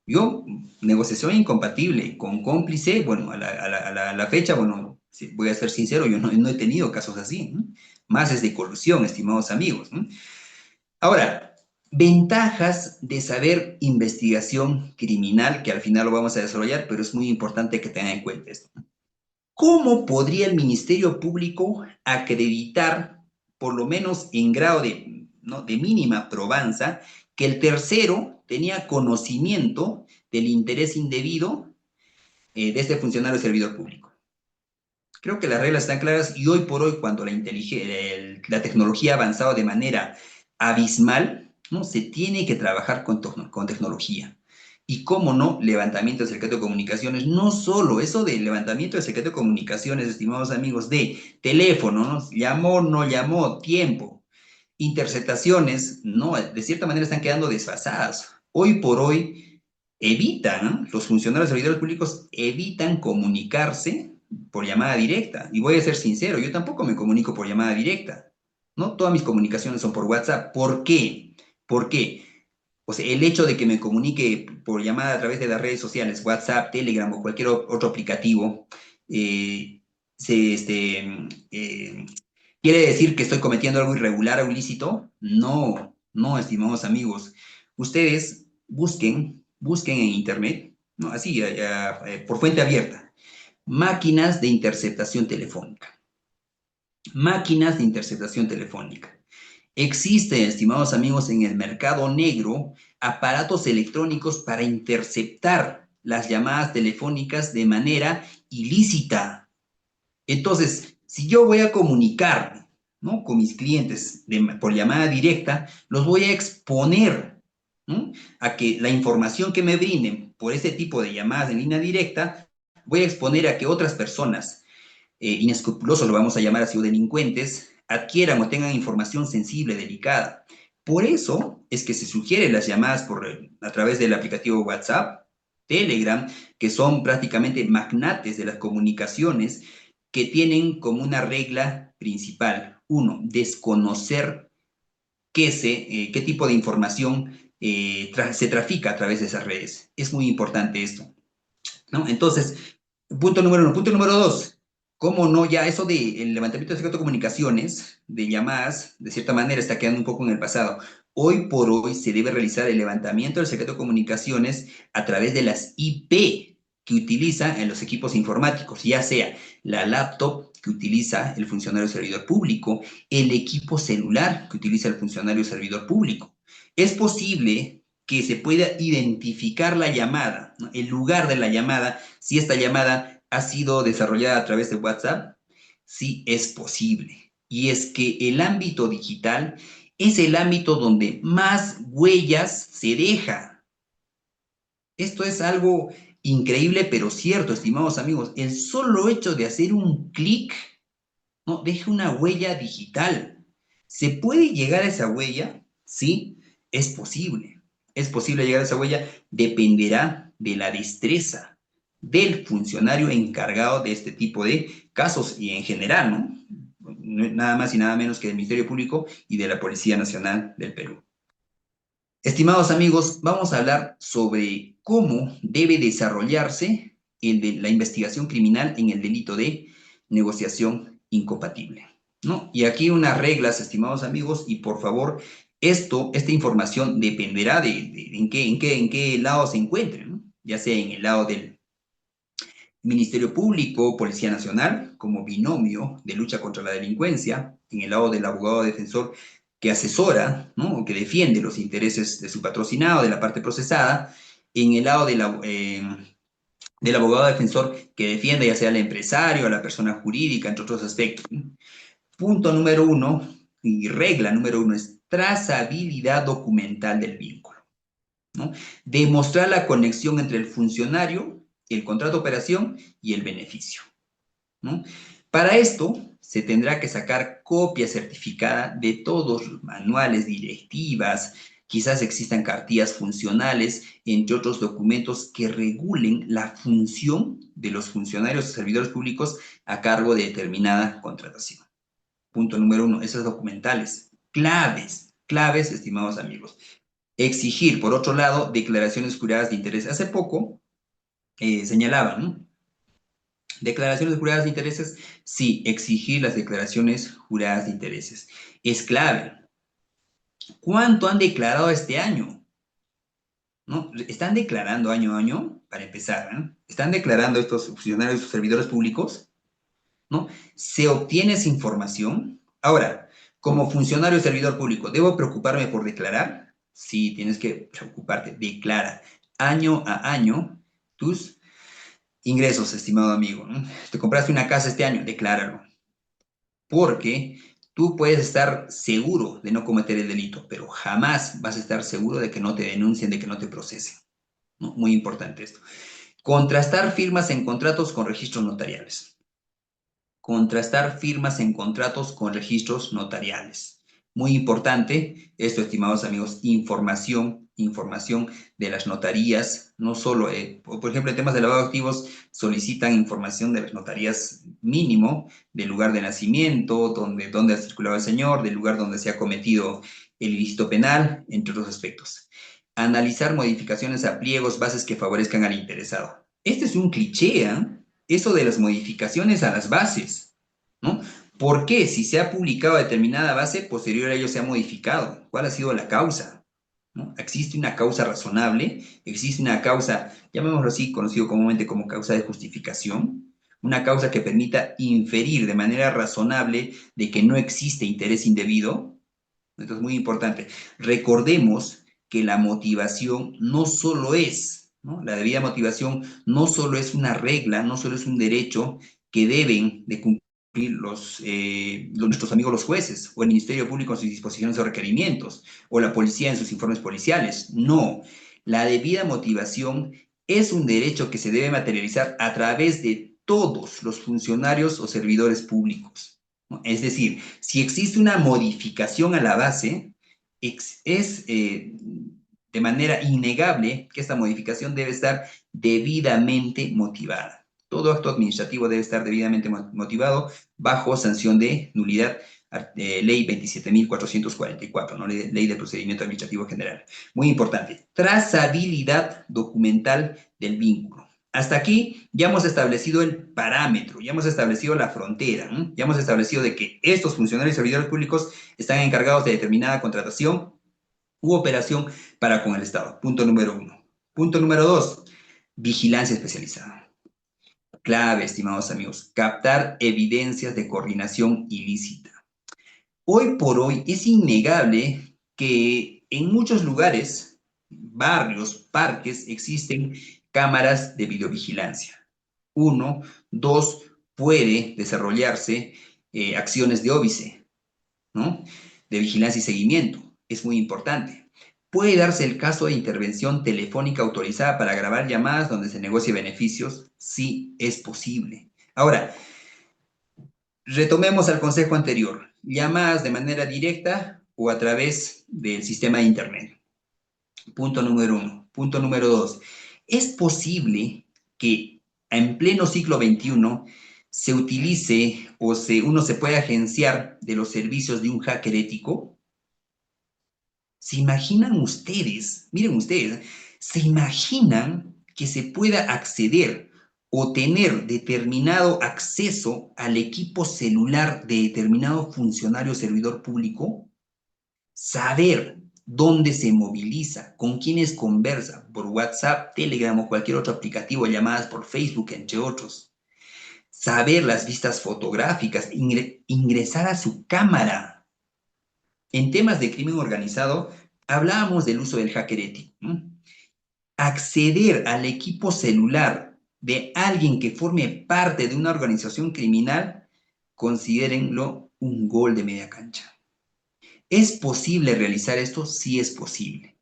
[SPEAKER 1] Yo, negociación incompatible con cómplice, bueno, a la fecha, bueno, voy a ser sincero, yo no he tenido casos así, ¿no? Más es de colusión, estimados amigos, ¿no? Ahora, ventajas de saber investigación criminal, que al final lo vamos a desarrollar, pero es muy importante que tengan en cuenta esto. ¿Cómo podría el Ministerio Público acreditar, por lo menos en grado de, ¿no?, de mínima probanza, que el tercero tenía conocimiento del interés indebido de este funcionario servidor público? Creo que las reglas están claras y hoy por hoy, cuando la tecnología ha avanzado de manera abismal, ¿no?, se tiene que trabajar con tecnología. Y cómo no, levantamiento del secreto de comunicaciones, no solo eso de levantamiento del secreto de comunicaciones, estimados amigos, de teléfono, ¿no? Llamó, no llamó, tiempo, interceptaciones, no, de cierta manera están quedando desfasadas. Hoy por hoy evitan, ¿no?, los funcionarios de servidores públicos evitan comunicarse por llamada directa. Y voy a ser sincero, yo tampoco me comunico por llamada directa, ¿no? Todas mis comunicaciones son por WhatsApp. ¿Por qué? ¿Por qué? O sea, el hecho de que me comunique por llamada a través de las redes sociales, WhatsApp, Telegram o cualquier otro aplicativo, eh, se, este, eh, ¿quiere decir que estoy cometiendo algo irregular o ilícito? No, no, estimados amigos. Ustedes busquen en Internet, ¿no? Así, por fuente abierta, máquinas de interceptación telefónica. Máquinas de interceptación telefónica. Existen, estimados amigos, en el mercado negro aparatos electrónicos para interceptar las llamadas telefónicas de manera ilícita. Entonces, si yo voy a comunicarme, ¿no?, con mis clientes por llamada directa, los voy a exponer, ¿no?, a que la información que me brinden por ese tipo de llamadas en línea directa, voy a exponer a que otras personas inescrupulosos, lo vamos a llamar así, o delincuentes, adquieran o tengan información sensible, delicada. Por eso es que se sugieren las llamadas a través del aplicativo WhatsApp, Telegram, que son prácticamente magnates de las comunicaciones, que tienen como una regla principal: uno, desconocer qué tipo de información se trafica a través de esas redes. Es muy importante esto, ¿no? Entonces, punto número uno. Punto número dos, ¿cómo no? Ya eso del levantamiento de secreto de comunicaciones, de llamadas, de cierta manera está quedando un poco en el pasado. Hoy por hoy se debe realizar el levantamiento del secreto de comunicaciones a través de las IP que utiliza en los equipos informáticos, ya sea la laptop que utiliza el funcionario servidor público, el equipo celular que utiliza el funcionario servidor público. Es posible que se pueda identificar la llamada, ¿no?, el lugar de la llamada, si esta llamada ha sido desarrollada a través de WhatsApp. Sí, es posible. Y es que el ámbito digital es el ámbito donde más huellas se deja. Esto es algo increíble, pero cierto, estimados amigos. El solo hecho de hacer un clic, ¿no?, deja una huella digital. ¿Se puede llegar a esa huella? Sí, es posible. Es posible llegar a esa huella, dependerá de la destreza del funcionario encargado de este tipo de casos y en general, ¿no? Nada más y nada menos que del Ministerio Público y de la Policía Nacional del Perú. Estimados amigos, vamos a hablar sobre cómo debe desarrollarse la investigación criminal en el delito de negociación incompatible, ¿no? Y aquí unas reglas, estimados amigos, y por favor, esta información dependerá de en qué lado se encuentre, ¿no? Ya sea en el lado del Ministerio Público, Policía Nacional, como binomio de lucha contra la delincuencia, en el lado del abogado defensor que asesora, ¿no?, o que defiende los intereses de su patrocinado, de la parte procesada, en el lado del abogado defensor que defiende ya sea al empresario, a la persona jurídica, entre otros aspectos. Punto número uno, y regla número uno, es trazabilidad documental del vínculo, ¿no? Demostrar la conexión entre el funcionario, el contrato de operación y el beneficio, ¿no? Para esto, se tendrá que sacar copia certificada de todos los manuales, directivas, quizás existan cartillas funcionales, entre otros documentos que regulen la función de los funcionarios y servidores públicos a cargo de determinada contratación. Punto número uno, esos documentales, claves, estimados amigos. Exigir, por otro lado, declaraciones juradas de interés. Hace poco señalaban, ¿no?, declaraciones juradas de intereses. Sí, exigir las declaraciones juradas de intereses es clave. ¿Cuánto han declarado este año? ¿No? ¿Están declarando año a año? Para empezar, ¿no? ¿Están declarando estos funcionarios o servidores públicos? ¿No? ¿Se obtiene esa información? Ahora, como funcionario o servidor público, ¿debo preocuparme por declarar? Sí, tienes que preocuparte. Declara año a año tus ingresos, estimado amigo, ¿no? Te compraste una casa este año, decláralo. Porque tú puedes estar seguro de no cometer el delito, pero jamás vas a estar seguro de que no te denuncien, de que no te procesen, ¿no? Muy importante esto. Contrastar firmas en contratos con registros notariales. Contrastar firmas en contratos con registros notariales. Muy importante esto, estimados amigos, información de las notarías, no solo, por ejemplo, en temas de lavado de activos, solicitan información de las notarías mínimo, del lugar de nacimiento, donde ha circulado el señor, del lugar donde se ha cometido el ilícito penal, entre otros aspectos. Analizar modificaciones a pliegos, bases que favorezcan al interesado. Este es un cliché, ¿eh? Eso de las modificaciones a las bases, ¿no? ¿Por qué? Si se ha publicado determinada base, posterior a ello se ha modificado. ¿Cuál ha sido la causa? ¿No? ¿Existe una causa razonable? ¿Existe una causa, llamémoslo así, conocido comúnmente como causa de justificación? Una causa que permita inferir de manera razonable de que no existe interés indebido. Esto es muy importante. Recordemos que la motivación no solo es, ¿no? La debida motivación no solo es una regla, no solo es un derecho que deben de cumplir nuestros amigos los jueces, o el Ministerio Público en sus disposiciones o requerimientos, o la policía en sus informes policiales. No, la debida motivación es un derecho que se debe materializar a través de todos los funcionarios o servidores públicos, ¿no? Es decir, si existe una modificación a la base, es de manera innegable que esta modificación debe estar debidamente motivada. Todo acto administrativo debe estar debidamente motivado bajo sanción de nulidad, ley 27.444, ¿no? Ley de procedimiento administrativo general. Muy importante, trazabilidad documental del vínculo. Hasta aquí ya hemos establecido el parámetro, ya hemos establecido la frontera, ¿eh? Ya hemos establecido de que estos funcionarios y servidores públicos están encargados de determinada contratación u operación para con el Estado. Punto número 1. Punto número 2, vigilancia especializada. Clave, estimados amigos, captar evidencias de coordinación ilícita. Hoy por hoy es innegable que en muchos lugares, barrios, parques, existen cámaras de videovigilancia. Uno, dos, puede desarrollarse acciones de óbice, ¿no? De vigilancia y seguimiento. Es muy importante. Puede darse el caso de intervención telefónica autorizada para grabar llamadas donde se negocie beneficios. Sí, es posible. Ahora, retomemos al consejo anterior. Llamadas de manera directa o a través del sistema de Internet. Punto número 1. Punto número 2. Es posible que en pleno siglo XXI se utilice o uno se pueda agenciar de los servicios de un hacker ético. ¿Se imaginan ustedes, miren ustedes, se imaginan que se pueda acceder o tener determinado acceso al equipo celular de determinado funcionario o servidor público? Saber dónde se moviliza, con quiénes conversa, por WhatsApp, Telegram o cualquier otro aplicativo, llamadas por Facebook, entre otros. Saber las vistas fotográficas, ingresar a su cámara. En temas de crimen organizado, hablábamos del uso del hacker ético, ¿no? Acceder al equipo celular de alguien que forme parte de una organización criminal, considérenlo un gol de media cancha. ¿Es posible realizar esto? Sí es posible,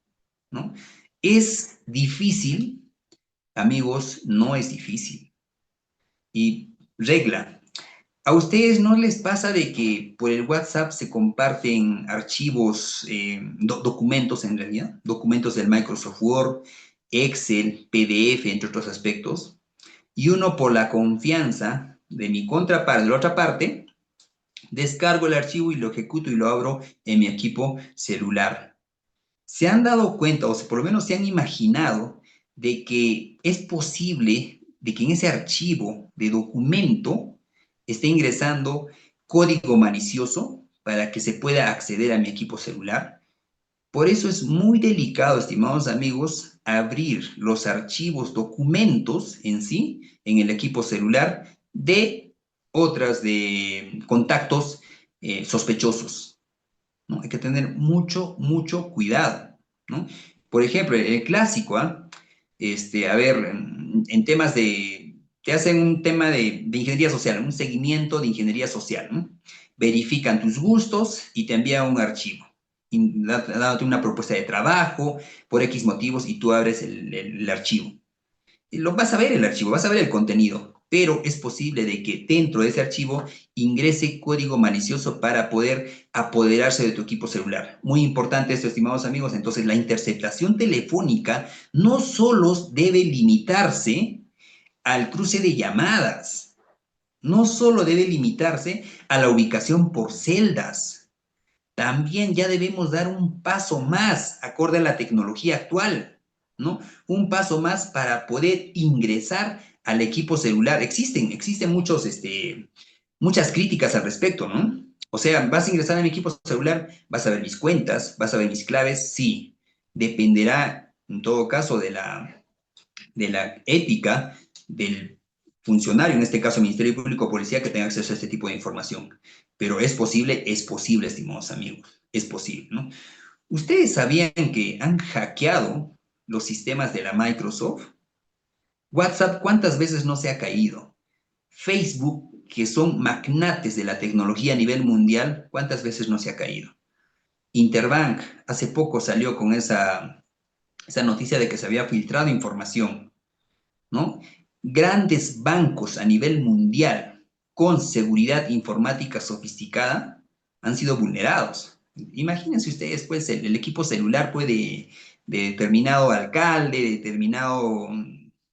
[SPEAKER 1] ¿no? ¿Es difícil? Amigos, no es difícil. Y regla, ¿a ustedes no les pasa de que por el WhatsApp se comparten archivos, documentos en realidad? Documentos del Microsoft Word, Excel, PDF, entre otros aspectos. Y uno por la confianza de mi contraparte, de la otra parte, descargo el archivo y lo ejecuto y lo abro en mi equipo celular. ¿Se han dado cuenta, o por lo menos se han imaginado, de que es posible de que en ese archivo de documento esté ingresando código malicioso para que se pueda acceder a mi equipo celular? Por eso es muy delicado, estimados amigos, abrir los archivos, documentos en sí, en el equipo celular de otras de contactos sospechosos, ¿no? Hay que tener mucho, mucho cuidado, ¿no? Por ejemplo, el clásico, ¿ah? A ver, en temas de, te hacen un tema de ingeniería social, un seguimiento de ingeniería social, ¿no? Verifican tus gustos y te envían un archivo, dándote una propuesta de trabajo por X motivos y tú abres el archivo. Lo vas a ver el archivo, vas a ver el contenido, pero es posible de que dentro de ese archivo ingrese código malicioso para poder apoderarse de tu equipo celular. Muy importante esto, estimados amigos. Entonces, la interceptación telefónica no solo debe limitarse al cruce de llamadas, no solo debe limitarse a la ubicación por celdas. también ya debemos dar un paso más acorde a la tecnología actual, ¿no? Un paso más para poder ingresar al equipo celular. Existen muchas críticas al respecto, ¿no? O sea, vas a ingresar a mi equipo celular, vas a ver mis cuentas, vas a ver mis claves, sí. Dependerá, en todo caso, de la ética del funcionario, en este caso Ministerio Público o Policía, que tenga acceso a este tipo de información. Pero es posible, estimados amigos, es posible, ¿no? ¿Ustedes sabían que han hackeado los sistemas de la Microsoft? WhatsApp, ¿cuántas veces no se ha caído? Facebook, que son magnates de la tecnología a nivel mundial, ¿cuántas veces no se ha caído? Interbank, hace poco salió con esa noticia de que se había filtrado información, ¿no? Grandes bancos a nivel mundial con seguridad informática sofisticada han sido vulnerados. Imagínense ustedes, pues, el equipo celular puede, de determinado alcalde, de determinado,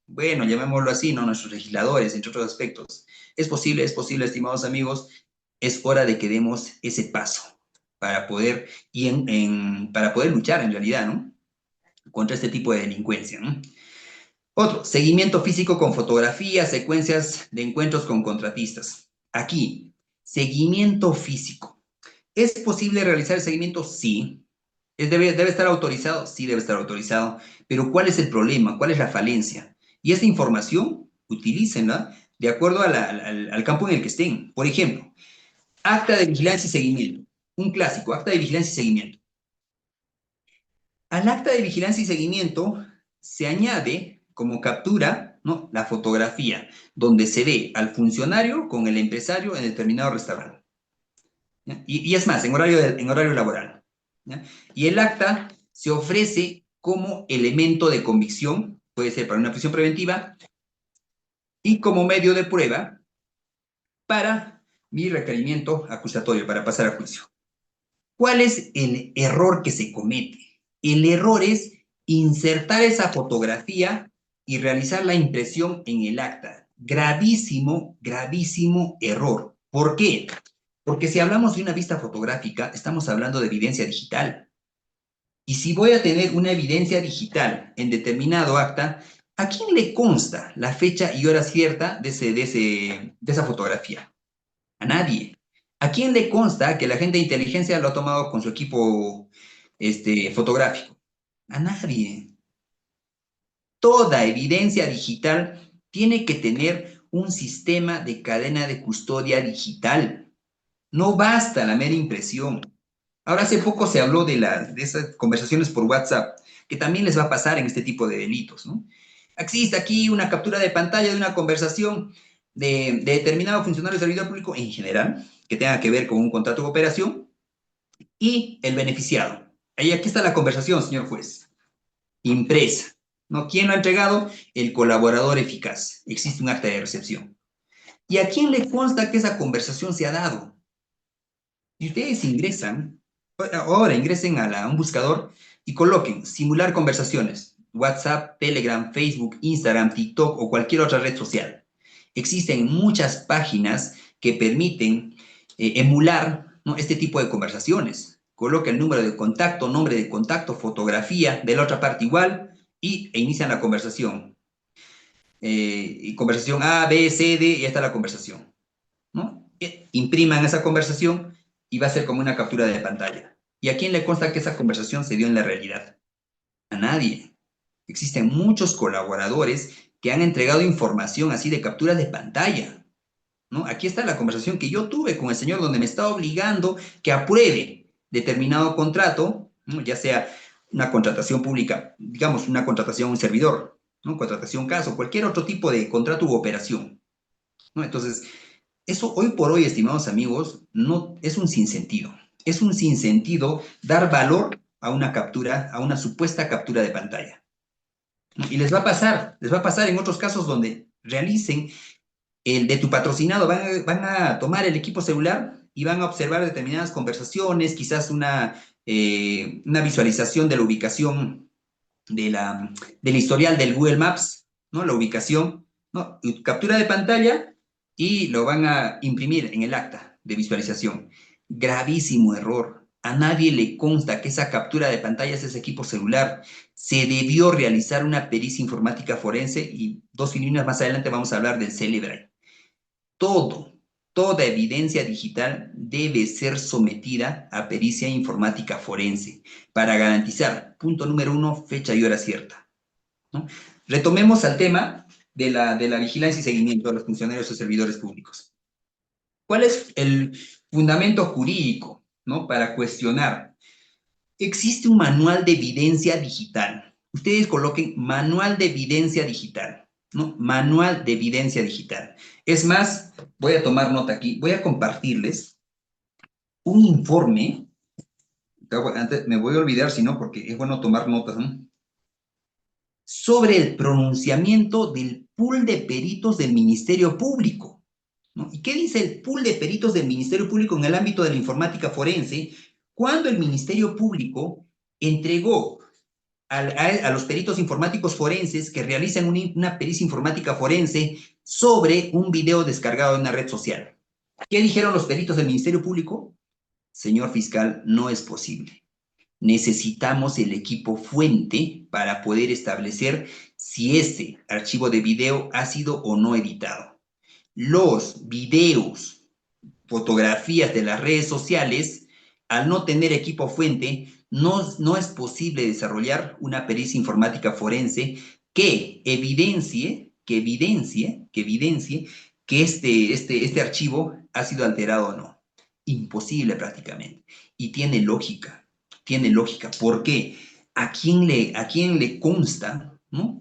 [SPEAKER 1] bueno, llamémoslo así, ¿no? Nuestros legisladores, entre otros aspectos. Es posible, estimados amigos, es hora de que demos ese paso para poder, para poder luchar en realidad, ¿no? Contra este tipo de delincuencia, ¿no? Otro, seguimiento físico con fotografías, secuencias de encuentros con contratistas. Aquí, seguimiento físico. ¿Es posible realizar el seguimiento? Sí. ¿Debe estar autorizado? Sí, debe estar autorizado. Pero ¿cuál es el problema? ¿Cuál es la falencia? Y esta información, utilícenla de acuerdo al campo en el que estén. Por ejemplo, acta de vigilancia y seguimiento. Un clásico, acta de vigilancia y seguimiento. Al acta de vigilancia y seguimiento se añade como captura, ¿no?, la fotografía donde se ve al funcionario con el empresario en determinado restaurante. Y es más, en horario laboral. ¿Ya? Y el acta se ofrece como elemento de convicción, puede ser para una prisión preventiva, y como medio de prueba para mi requerimiento acusatorio, para pasar a juicio. ¿Cuál es el error que se comete? El error es insertar esa fotografía y realizar la impresión en el acta. Gravísimo, gravísimo error. ¿Por qué? Porque si hablamos de una vista fotográfica, estamos hablando de evidencia digital. Y si voy a tener una evidencia digital en determinado acta, ¿a quién le consta la fecha y hora cierta de esa fotografía? A nadie. ¿A quién le consta que la gente de inteligencia lo ha tomado con su equipo fotográfico? A nadie. Toda evidencia digital tiene que tener un sistema de cadena de custodia digital. No basta la mera impresión. Ahora, hace poco se habló de esas conversaciones por WhatsApp, que también les va a pasar en este tipo de delitos, ¿no? Existe aquí una captura de pantalla de una conversación de determinado funcionario de servidor público en general, que tenga que ver con un contrato de operación, y el beneficiado. Ahí aquí está la conversación, señor juez, impresa, ¿no? ¿Quién lo ha entregado? El colaborador eficaz. Existe un acta de recepción. ¿Y a quién le consta que esa conversación se ha dado? Si ustedes ingresan, ahora ingresen a un buscador y coloquen simular conversaciones, WhatsApp, Telegram, Facebook, Instagram, TikTok o cualquier otra red social. Existen muchas páginas que permiten emular, ¿no?, este tipo de conversaciones. Coloca el número de contacto, nombre de contacto, fotografía de la otra parte igual e inician la conversación. Y conversación A, B, C, D, y ya está la conversación, ¿no? Impriman esa conversación y va a ser como una captura de pantalla. ¿Y a quién le consta que esa conversación se dio en la realidad? A nadie. Existen muchos colaboradores que han entregado información así de captura de pantalla, ¿no? Aquí está la conversación que yo tuve con el señor donde me está obligando que apruebe determinado contrato, ¿no?, ya sea una contratación pública, digamos una contratación a un servidor, ¿no?, contratación caso, cualquier otro tipo de contrato u operación, ¿no? Entonces, eso hoy por hoy, estimados amigos, no es un sinsentido. Es un sinsentido dar valor a una captura, a una supuesta captura de pantalla. Y les va a pasar en otros casos donde realicen el de tu patrocinado, van a tomar el equipo celular y van a observar determinadas conversaciones, quizás una visualización de la ubicación del historial del Google Maps, ¿no? La ubicación, ¿no? Captura de pantalla y lo van a imprimir en el acta de visualización. Gravísimo error. A nadie le consta que esa captura de pantalla es ese equipo celular. Se debió realizar una pericia informática forense y 2 líneas más adelante vamos a hablar del Cellebrite. Toda evidencia digital debe ser sometida a pericia informática forense para garantizar, punto número 1, fecha y hora cierta, ¿no? Retomemos al tema de la vigilancia y seguimiento de los funcionarios o servidores públicos. ¿Cuál es el fundamento jurídico, ¿no?, para cuestionar? Existe un manual de evidencia digital. Ustedes coloquen manual de evidencia digital, ¿no? Manual de evidencia digital. Es más, voy a tomar nota aquí, voy a compartirles un informe. Antes me voy a olvidar, si no, porque es bueno tomar notas, ¿no?, sobre el pronunciamiento del pool de peritos del Ministerio Público, ¿no? ¿Y qué dice el pool de peritos del Ministerio Público en el ámbito de la informática forense? Cuando el Ministerio Público entregó a los peritos informáticos forenses que realizan una pericia informática forense sobre un video descargado de una red social. ¿Qué dijeron los peritos del Ministerio Público? Señor fiscal, no es posible. Necesitamos el equipo fuente para poder establecer si ese archivo de video ha sido o no editado. Los videos, fotografías de las redes sociales, al no tener equipo fuente, no es posible desarrollar una pericia informática forense que evidencie que este archivo ha sido alterado o no. Imposible prácticamente. Y tiene lógica. Tiene lógica. ¿Por qué? ¿A quién le consta, ¿no?,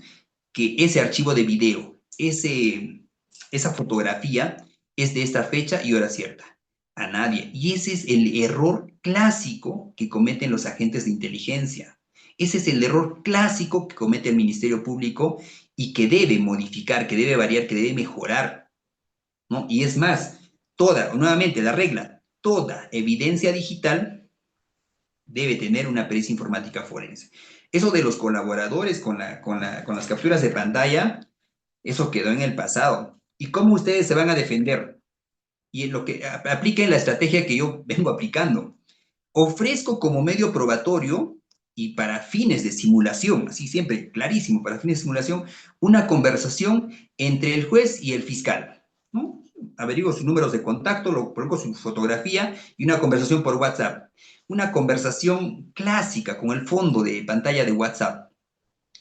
[SPEAKER 1] que ese archivo de video, esa fotografía es de esta fecha y hora cierta? A nadie. Y ese es el error clásico que cometen los agentes de inteligencia. Ese es el error clásico que comete el Ministerio Público y que debe modificar, que debe variar, que debe mejorar, ¿no? Y es más, nuevamente la regla, toda evidencia digital debe tener una pericia informática forense. Eso de los colaboradores con las capturas de pantalla, eso quedó en el pasado. ¿Y cómo ustedes se van a defender? Y en lo que apliquen la estrategia que yo vengo aplicando. Ofrezco como medio probatorio y para fines de simulación, así siempre clarísimo, para fines de simulación, una conversación entre el juez y el fiscal, ¿no? Averiguo sus números de contacto, lo coloco su fotografía y una conversación por WhatsApp. Una conversación clásica con el fondo de pantalla de WhatsApp,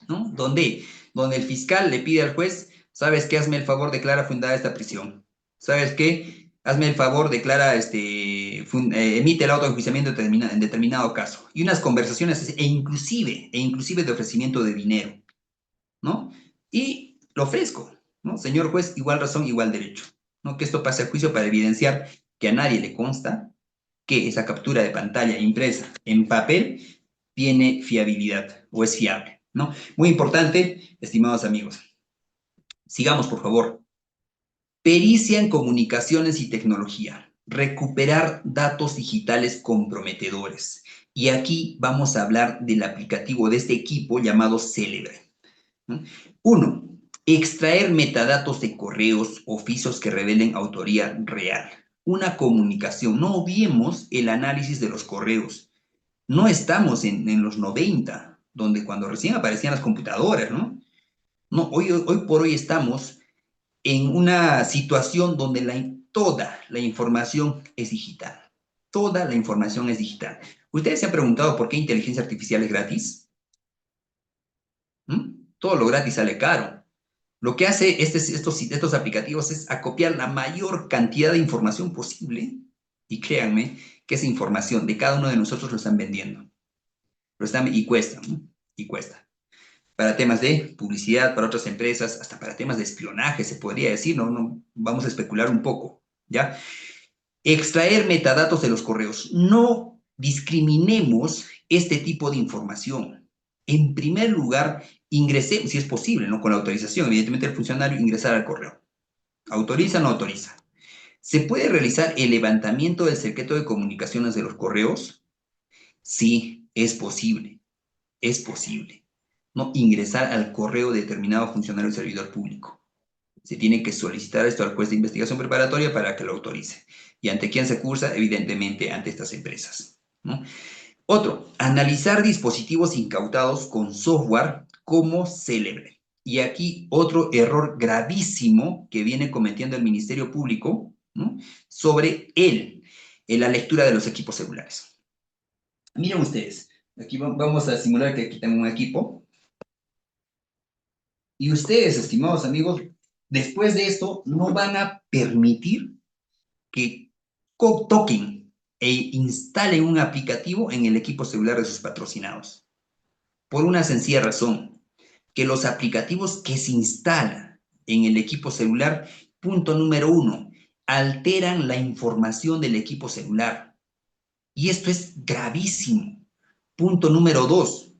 [SPEAKER 1] ¿no? Donde el fiscal le pide al juez: ¿sabes qué? Hazme el favor, declara fundada esta prisión. ¿Sabes qué? Hazme el favor, declara, emite el auto de enjuiciamiento en determinado caso. Y unas conversaciones, e inclusive de ofrecimiento de dinero, ¿no? Y lo ofrezco, ¿no? Señor juez, igual razón, igual derecho, ¿no? Que esto pase al juicio para evidenciar que a nadie le consta que esa captura de pantalla impresa en papel tiene fiabilidad o es fiable, ¿no? Muy importante, estimados amigos. Sigamos, por favor. Pericia en comunicaciones y tecnología. Recuperar datos digitales comprometedores. Y aquí vamos a hablar del aplicativo de este equipo llamado Cellebrite. 1. Extraer metadatos de correos, oficios que revelen autoría real. Una comunicación. No obviemos el análisis de los correos. No estamos en los 90, donde cuando recién aparecían las computadoras, ¿no? No, hoy por hoy estamos en una situación donde toda la información es digital. Toda la información es digital. ¿Ustedes se han preguntado por qué inteligencia artificial es gratis? Todo lo gratis sale caro. Lo que hace estos aplicativos es acopiar la mayor cantidad de información posible, y créanme que esa información de cada uno de nosotros lo están vendiendo. Y cuesta, ¿no? Y cuesta. Para temas de publicidad, para otras empresas, hasta para temas de espionaje, se podría decir, ¿no? Vamos a especular un poco, ¿ya? Extraer metadatos de los correos. No discriminemos este tipo de información. En primer lugar, ingresemos, si es posible, ¿no?, con la autorización, evidentemente, el funcionario ingresar al correo. ¿Autoriza o no autoriza? ¿Se puede realizar el levantamiento del secreto de comunicaciones de los correos? Sí, es posible. Es posible, ¿no?, ingresar al correo de determinado funcionario o servidor público. Se tiene que solicitar esto al juez de investigación preparatoria para que lo autorice. ¿Y ante quién se cursa? Evidentemente ante estas empresas. ¿no? Otro, analizar dispositivos incautados con software como Celebre. Y aquí otro error gravísimo que viene cometiendo el Ministerio Público, ¿no? Sobre la lectura de los equipos celulares. Miren ustedes, aquí vamos a simular que aquí tengo un equipo. Y ustedes, estimados amigos, después de esto no van a permitir que toquen e instalen un aplicativo en el equipo celular de sus patrocinados. Por una sencilla razón, que los aplicativos que se instalan en el equipo celular, punto número 1, alteran la información del equipo celular. Y esto es gravísimo. Punto número 2,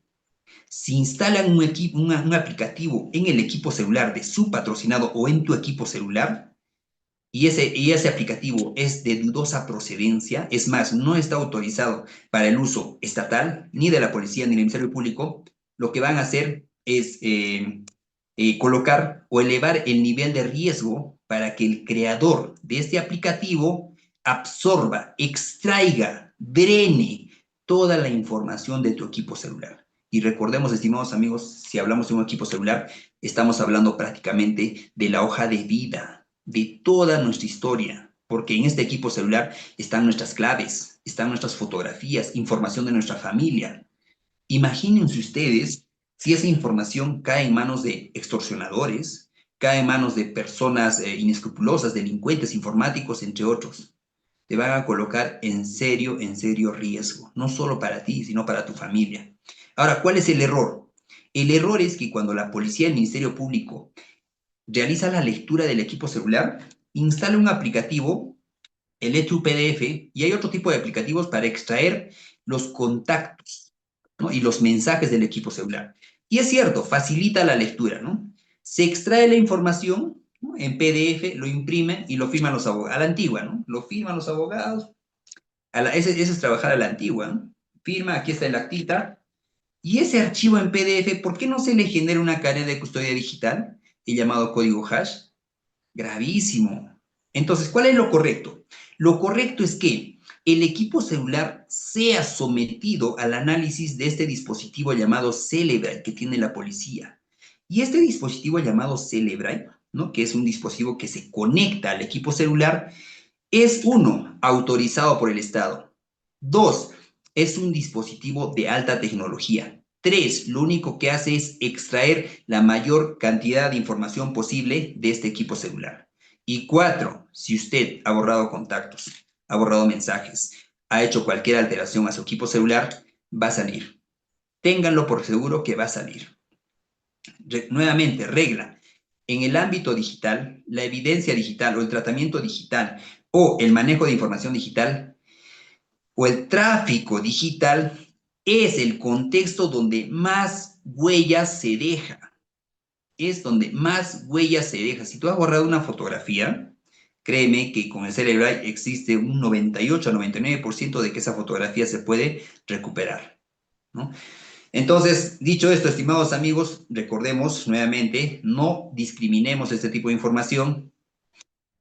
[SPEAKER 1] si instalan un aplicativo en el equipo celular de su patrocinado o en tu equipo celular, y ese aplicativo es de dudosa procedencia, es más, no está autorizado para el uso estatal, ni de la policía, ni del Ministerio Público, lo que van a hacer es colocar o elevar el nivel de riesgo para que el creador de este aplicativo absorba, extraiga, drene toda la información de tu equipo celular. Y recordemos, estimados amigos, si hablamos de un equipo celular, estamos hablando prácticamente de la hoja de vida de toda nuestra historia, porque en este equipo celular están nuestras claves, están nuestras fotografías, información de nuestra familia. Imagínense ustedes si esa información cae en manos de extorsionadores, cae en manos de personas inescrupulosas, delincuentes informáticos, entre otros. Te van a colocar en serio riesgo, no solo para ti, sino para tu familia. Ahora, ¿cuál es el error? El error es que cuando la policía y el Ministerio Público realiza la lectura del equipo celular, instala un aplicativo, el PDF, y hay otro tipo de aplicativos para extraer los contactos, ¿no? Y los mensajes del equipo celular. Y es cierto, facilita la lectura, ¿no? Se extrae la información, ¿no? En PDF, lo imprimen y lo firman los abogados, a la antigua, ¿no? Lo firman los abogados, ese es trabajar a la antigua, ¿no? Firma, aquí está el actita, y ese archivo en PDF, ¿por qué no se le genera una cadena de custodia digital, el llamado código hash? Gravísimo. Entonces, ¿cuál es lo correcto? Lo correcto es que el equipo celular sea sometido al análisis de este dispositivo llamado Cellebrite que tiene la policía. Y este dispositivo llamado Cellebrite, ¿no? Que es un dispositivo que se conecta al equipo celular, es uno, autorizado por el Estado. Dos, es un dispositivo de alta tecnología. Tres, lo único que hace es extraer la mayor cantidad de información posible de este equipo celular. Y cuatro, si usted ha borrado contactos, ha borrado mensajes, ha hecho cualquier alteración a su equipo celular, va a salir. Ténganlo por seguro que va a salir. Nuevamente, regla. En el ámbito digital, la evidencia digital o el tratamiento digital o el manejo de información digital o el tráfico digital es el contexto donde más huellas se deja. Es donde más huellas se deja. Si tú has borrado una fotografía, créeme que con el Cellebrite existe un 98 a 99% de que esa fotografía se puede recuperar, ¿no? Entonces, dicho esto, estimados amigos, recordemos nuevamente, no discriminemos este tipo de información,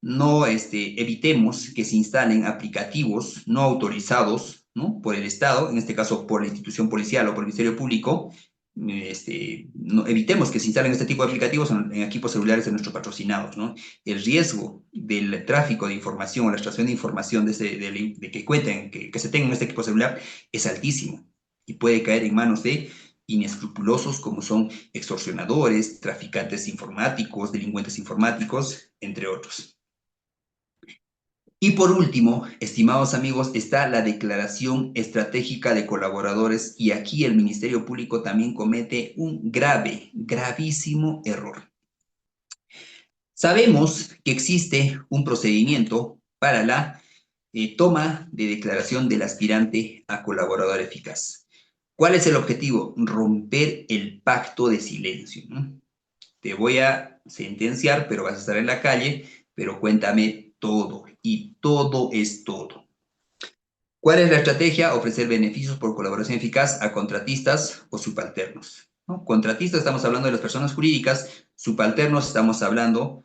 [SPEAKER 1] no evitemos que se instalen aplicativos no autorizados, ¿no? Por el Estado, en este caso por la institución policial o por el Ministerio Público, no, evitemos que se instalen este tipo de aplicativos en equipos celulares de nuestros patrocinados, ¿no? El riesgo del tráfico de información o la extracción de información de que cuenten, que se tenga en este equipo celular es altísimo y puede caer en manos de inescrupulosos como son extorsionadores, traficantes informáticos, delincuentes informáticos, entre otros. Y por último, estimados amigos, está la declaración estratégica de colaboradores y aquí el Ministerio Público también comete un gravísimo error. Sabemos que existe un procedimiento para la toma de declaración del aspirante a colaborador eficaz. ¿Cuál es el objetivo? Romper el pacto de silencio, ¿no? Te voy a sentenciar, pero vas a estar en la calle, pero cuéntame todo, y todo es todo. ¿Cuál es la estrategia? Ofrecer beneficios por colaboración eficaz a contratistas o subalternos, ¿no? Contratistas estamos hablando de las personas jurídicas, subalternos estamos hablando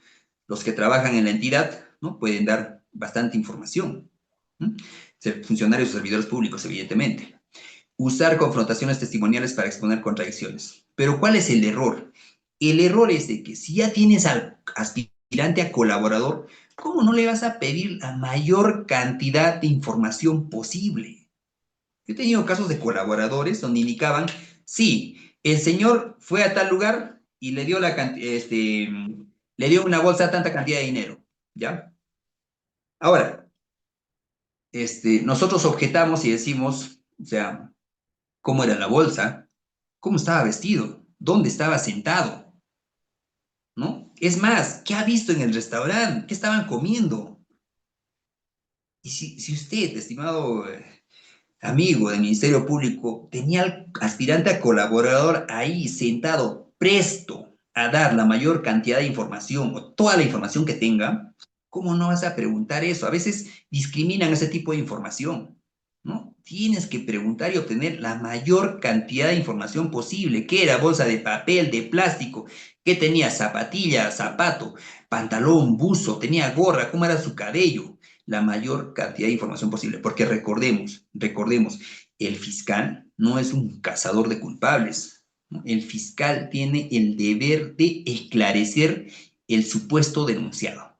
[SPEAKER 1] los que trabajan en la entidad, ¿no? Pueden dar bastante información, ¿no? ser funcionarios o servidores públicos, evidentemente. Usar confrontaciones testimoniales para exponer contradicciones. Pero ¿cuál es el error? El error es de que si ya tienes al aspirante a colaborador, ¿cómo no le vas a pedir la mayor cantidad de información posible? Yo he tenido casos de colaboradores donde indicaban, sí, el señor fue a tal lugar y le dio, le dio una bolsa tanta cantidad de dinero, ¿ya? Ahora, nosotros objetamos y decimos, o sea, ¿cómo era la bolsa? ¿Cómo estaba vestido? ¿Dónde estaba sentado? ¿No? Es más, ¿qué ha visto en el restaurante? ¿Qué estaban comiendo? Y si usted, estimado amigo del Ministerio Público, tenía al aspirante a colaborador ahí sentado, presto a dar la mayor cantidad de información o toda la información que tenga, ¿cómo no vas a preguntar eso? A veces discriminan ese tipo de información, ¿no? Tienes que preguntar y obtener la mayor cantidad de información posible. ¿Qué era? Bolsa de papel, de plástico. ¿Qué tenía? Zapatilla, zapato, pantalón, buzo, tenía gorra, ¿cómo era su cabello? La mayor cantidad de información posible, porque recordemos, el fiscal no es un cazador de culpables, ¿no? El fiscal tiene el deber de esclarecer el supuesto denunciado.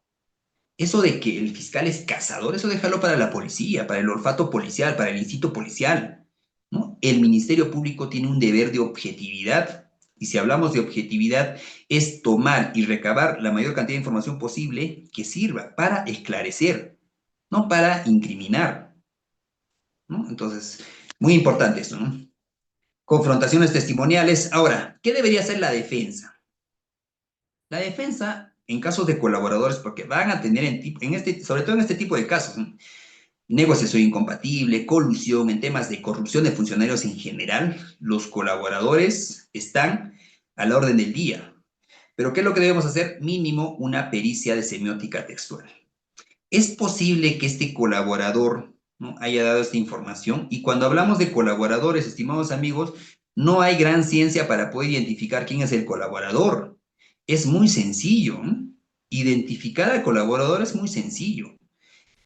[SPEAKER 1] Eso de que el fiscal es cazador, eso déjalo para la policía, para el olfato policial, para el instinto policial, ¿no? El Ministerio Público tiene un deber de objetividad, y si hablamos de objetividad, es tomar y recabar la mayor cantidad de información posible que sirva para esclarecer, no para incriminar, ¿no? Entonces, muy importante esto, ¿no? Confrontaciones testimoniales. Ahora, ¿qué debería hacer la defensa? La defensa, en casos de colaboradores, porque van a tener, sobre todo en este tipo de casos, ¿no? Negociación incompatible, colusión, en temas de corrupción de funcionarios en general, los colaboradores están a la orden del día. Pero ¿qué es lo que debemos hacer? Mínimo una pericia de semiótica textual. Es posible que este colaborador, ¿no?, haya dado esta información, y cuando hablamos de colaboradores, estimados amigos, no hay gran ciencia para poder identificar quién es el colaborador. Es muy sencillo, ¿no? Identificar al colaborador es muy sencillo.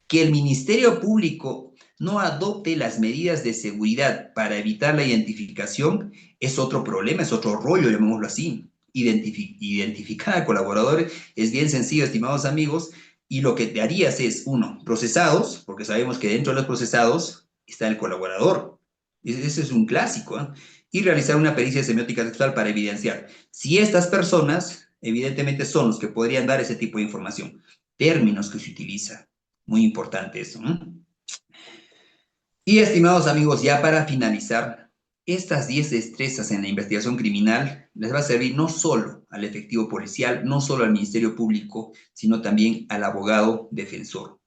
[SPEAKER 1] Que el Ministerio Público no adopte las medidas de seguridad para evitar la identificación es otro problema, es otro rollo, llamémoslo así. Identificar a colaboradores es bien sencillo, estimados amigos, y lo que te harías es, uno, procesados, porque sabemos que dentro de los procesados está el colaborador. Ese es un clásico, ¿eh? Y realizar una pericia semiótica textual para evidenciar si estas personas, evidentemente, son los que podrían dar ese tipo de información. Términos que se utilizan. Muy importante eso, ¿no? Y estimados amigos, ya para finalizar, estas 10 destrezas en la investigación criminal les va a servir no solo al efectivo policial, no solo al Ministerio Público, sino también al abogado defensor.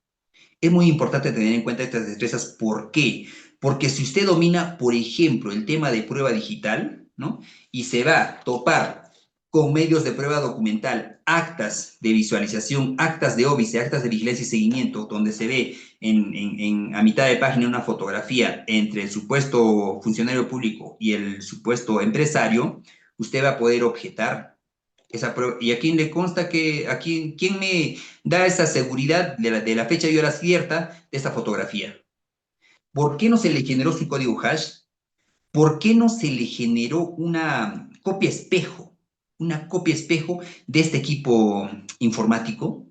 [SPEAKER 1] Es muy importante tener en cuenta estas destrezas. ¿Por qué? Porque si usted domina, por ejemplo, el tema de prueba digital, ¿no?, y se va a topar con medios de prueba documental, actas de visualización, actas de óbice, actas de vigilancia y seguimiento, donde se ve a mitad de página una fotografía entre el supuesto funcionario público y el supuesto empresario, usted va a poder objetar esa prueba. ¿Y a quién le consta quién me da esa seguridad de la fecha y hora cierta de esta fotografía? ¿Por qué no se le generó su código hash? ¿Por qué no se le generó una copia espejo? Una copia espejo de este equipo informático.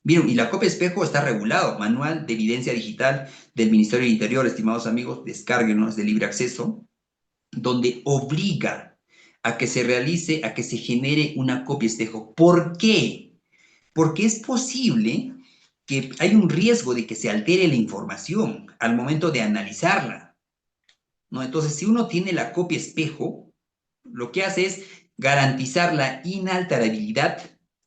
[SPEAKER 1] Miren, y la copia espejo está regulado, Manual de Evidencia Digital del Ministerio del Interior, estimados amigos, descárguenos de libre acceso, donde obliga a que se realice, a que se genere una copia espejo. ¿Por qué? Porque es posible que hay un riesgo de que se altere la información al momento de analizarla, ¿no? Entonces, si uno tiene la copia espejo, lo que hace es garantizar la inalterabilidad,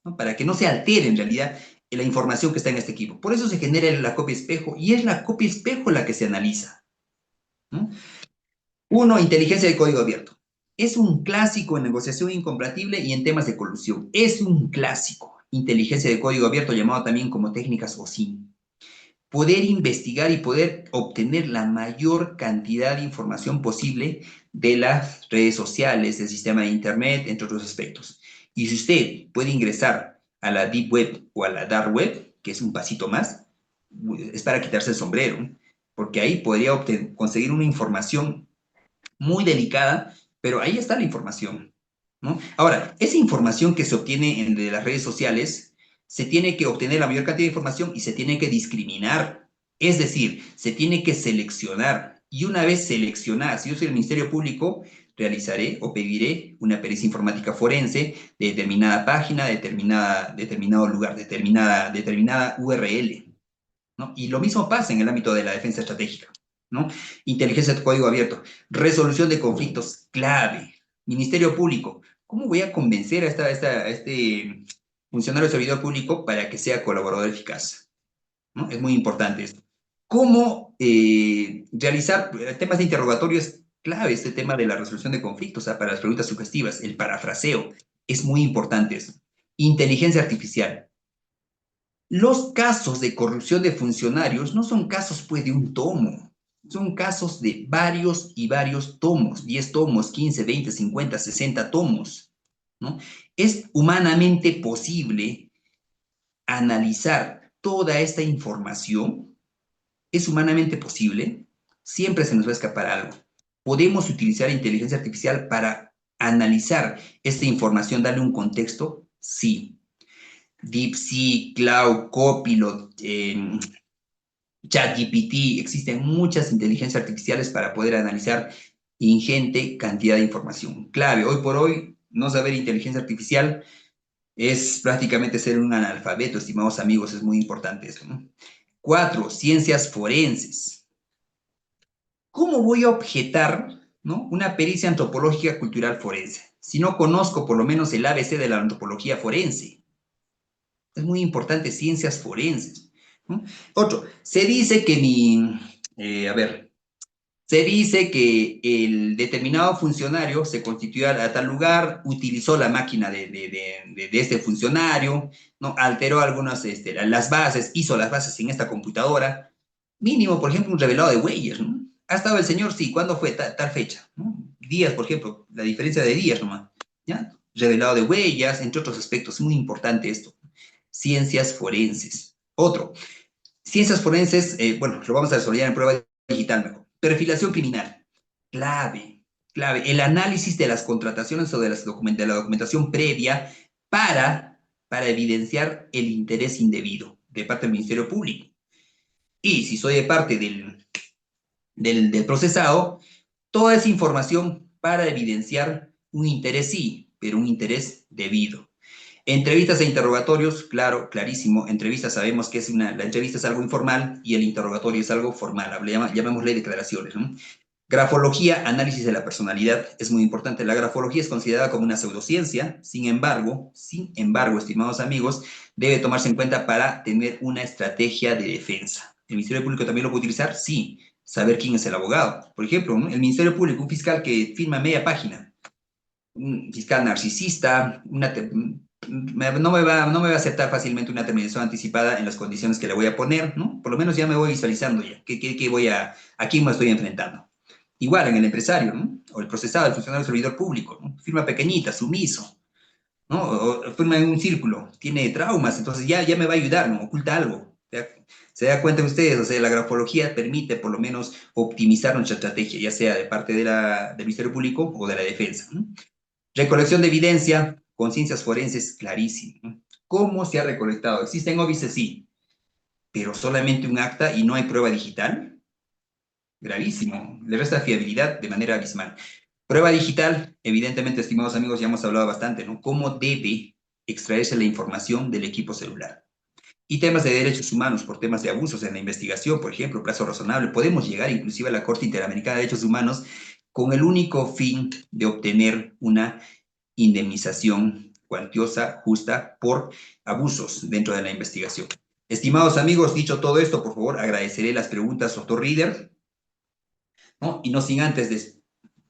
[SPEAKER 1] ¿no?, para que no se altere en realidad la información que está en este equipo. Por eso se genera la copia espejo, y es la copia espejo la que se analiza, ¿no? Uno, inteligencia de código abierto. Es un clásico en negociación incompatible y en temas de colusión. Es un clásico. Inteligencia de código abierto, llamado también como técnicas OSINT. Poder investigar y poder obtener la mayor cantidad de información posible de las redes sociales, del sistema de Internet, entre otros aspectos. Y si usted puede ingresar a la Deep Web o a la Dark Web, que es un pasito más, es para quitarse el sombrero, porque ahí podría conseguir una información muy delicada, pero ahí está la información, ¿no? Ahora, esa información que se obtiene de las redes sociales, se tiene que obtener la mayor cantidad de información y se tiene que discriminar. Es decir, se tiene que seleccionar. Y una vez seleccionada, si yo soy el Ministerio Público, realizaré o pediré una pericia informática forense de determinada página, determinado lugar, determinada URL, ¿no? Y lo mismo pasa en el ámbito de la defensa estratégica, ¿no? Inteligencia de código abierto, resolución de conflictos clave, Ministerio Público. ¿Cómo voy a convencer a este funcionario servidor público para que sea colaborador eficaz? ¿No? Es muy importante esto. ¿Cómo realizar temas de interrogatorio? Es clave este tema de la resolución de conflictos, o sea, para las preguntas sugestivas, el parafraseo, es muy importante eso. Inteligencia artificial. Los casos de corrupción de funcionarios no son casos pues de un tomo, son casos de varios y varios tomos, 10 tomos, 15, 20, 50, 60 tomos, ¿no? Es humanamente posible analizar toda esta información, es humanamente posible, siempre se nos va a escapar algo. ¿Podemos utilizar inteligencia artificial para analizar esta información, darle un contexto? Sí. DeepSeek, Cloud, Copilot, ChatGPT, existen muchas inteligencias artificiales para poder analizar ingente cantidad de información. Clave, hoy por hoy, no saber inteligencia artificial es prácticamente ser un analfabeto, estimados amigos, es muy importante eso, ¿no? 4, ciencias forenses. ¿Cómo voy a objetar, ¿no?, una pericia antropológica cultural forense si no conozco por lo menos el ABC de la antropología forense? Es muy importante, ciencias forenses, ¿no? Otro, se dice que se dice que el determinado funcionario se constituyó a tal lugar, utilizó la máquina de este funcionario, ¿no? Alteró algunas, las bases, hizo las bases en esta computadora. Mínimo, por ejemplo, un revelado de huellas, ¿no? ¿Ha estado el señor? Sí. ¿Cuándo fue? Tal fecha, ¿no? Días, por ejemplo, la diferencia de días nomás, ¿ya? Revelado de huellas, entre otros aspectos. Muy importante esto. Ciencias forenses. Otro, ciencias forenses, bueno, lo vamos a desarrollar en prueba digital mejor. Perfilación criminal. Clave, clave. El análisis de las contrataciones o de la documentación previa para evidenciar el interés indebido de parte del Ministerio Público. Y si soy de parte del procesado, toda esa información para evidenciar un interés sí, pero un interés debido. Entrevistas e interrogatorios, claro, clarísimo. Entrevistas sabemos que la entrevista es algo informal y el interrogatorio es algo formal. Llamémosle declaraciones, ¿no? Grafología, análisis de la personalidad, es muy importante. La grafología es considerada como una pseudociencia, sin embargo, estimados amigos, debe tomarse en cuenta para tener una estrategia de defensa. ¿El Ministerio Público también lo puede utilizar? Sí. Saber quién es el abogado. Por ejemplo, ¿no?, el Ministerio Público, un fiscal que firma media página, un fiscal narcisista, no me va a aceptar fácilmente una terminación anticipada en las condiciones que le voy a poner, ¿no? Por lo menos ya me voy visualizando ya, a quién me estoy enfrentando. Igual en el empresario, ¿no? O el procesado, el funcionario servidor público, ¿no? Firma pequeñita, sumiso, ¿no? O firma en un círculo, tiene traumas, entonces ya me va a ayudar, ¿no? Oculta algo. ¿Se da cuenta ustedes? O sea, la grafología permite por lo menos optimizar nuestra estrategia, ya sea de parte del Ministerio Público o de la defensa, ¿no? Recolección de evidencia con ciencias forenses, clarísimo, ¿no? ¿Cómo se ha recolectado? ¿Existen óbices? Sí, pero solamente un acta y no hay prueba digital. Gravísimo, le resta fiabilidad de manera abismal. Prueba digital, evidentemente, estimados amigos, ya hemos hablado bastante, ¿no? ¿Cómo debe extraerse la información del equipo celular? Y temas de derechos humanos, por temas de abusos en la investigación, por ejemplo, plazo razonable, podemos llegar inclusive a la Corte Interamericana de Derechos Humanos con el único fin de obtener una indemnización cuantiosa, justa, por abusos dentro de la investigación. Estimados amigos, dicho todo esto, por favor, agradeceré las preguntas, doctor Reader, ¿no? Y no sin antes de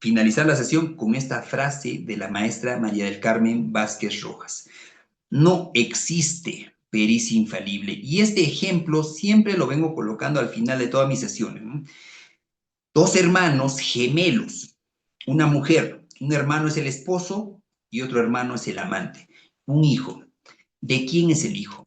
[SPEAKER 1] finalizar la sesión con esta frase de la maestra María del Carmen Vázquez Rojas. No existe pericia infalible. Y este ejemplo siempre lo vengo colocando al final de todas mis sesiones, ¿no? Dos hermanos gemelos, una mujer, un hermano es el esposo y otro hermano es el amante. Un hijo. ¿De quién es el hijo?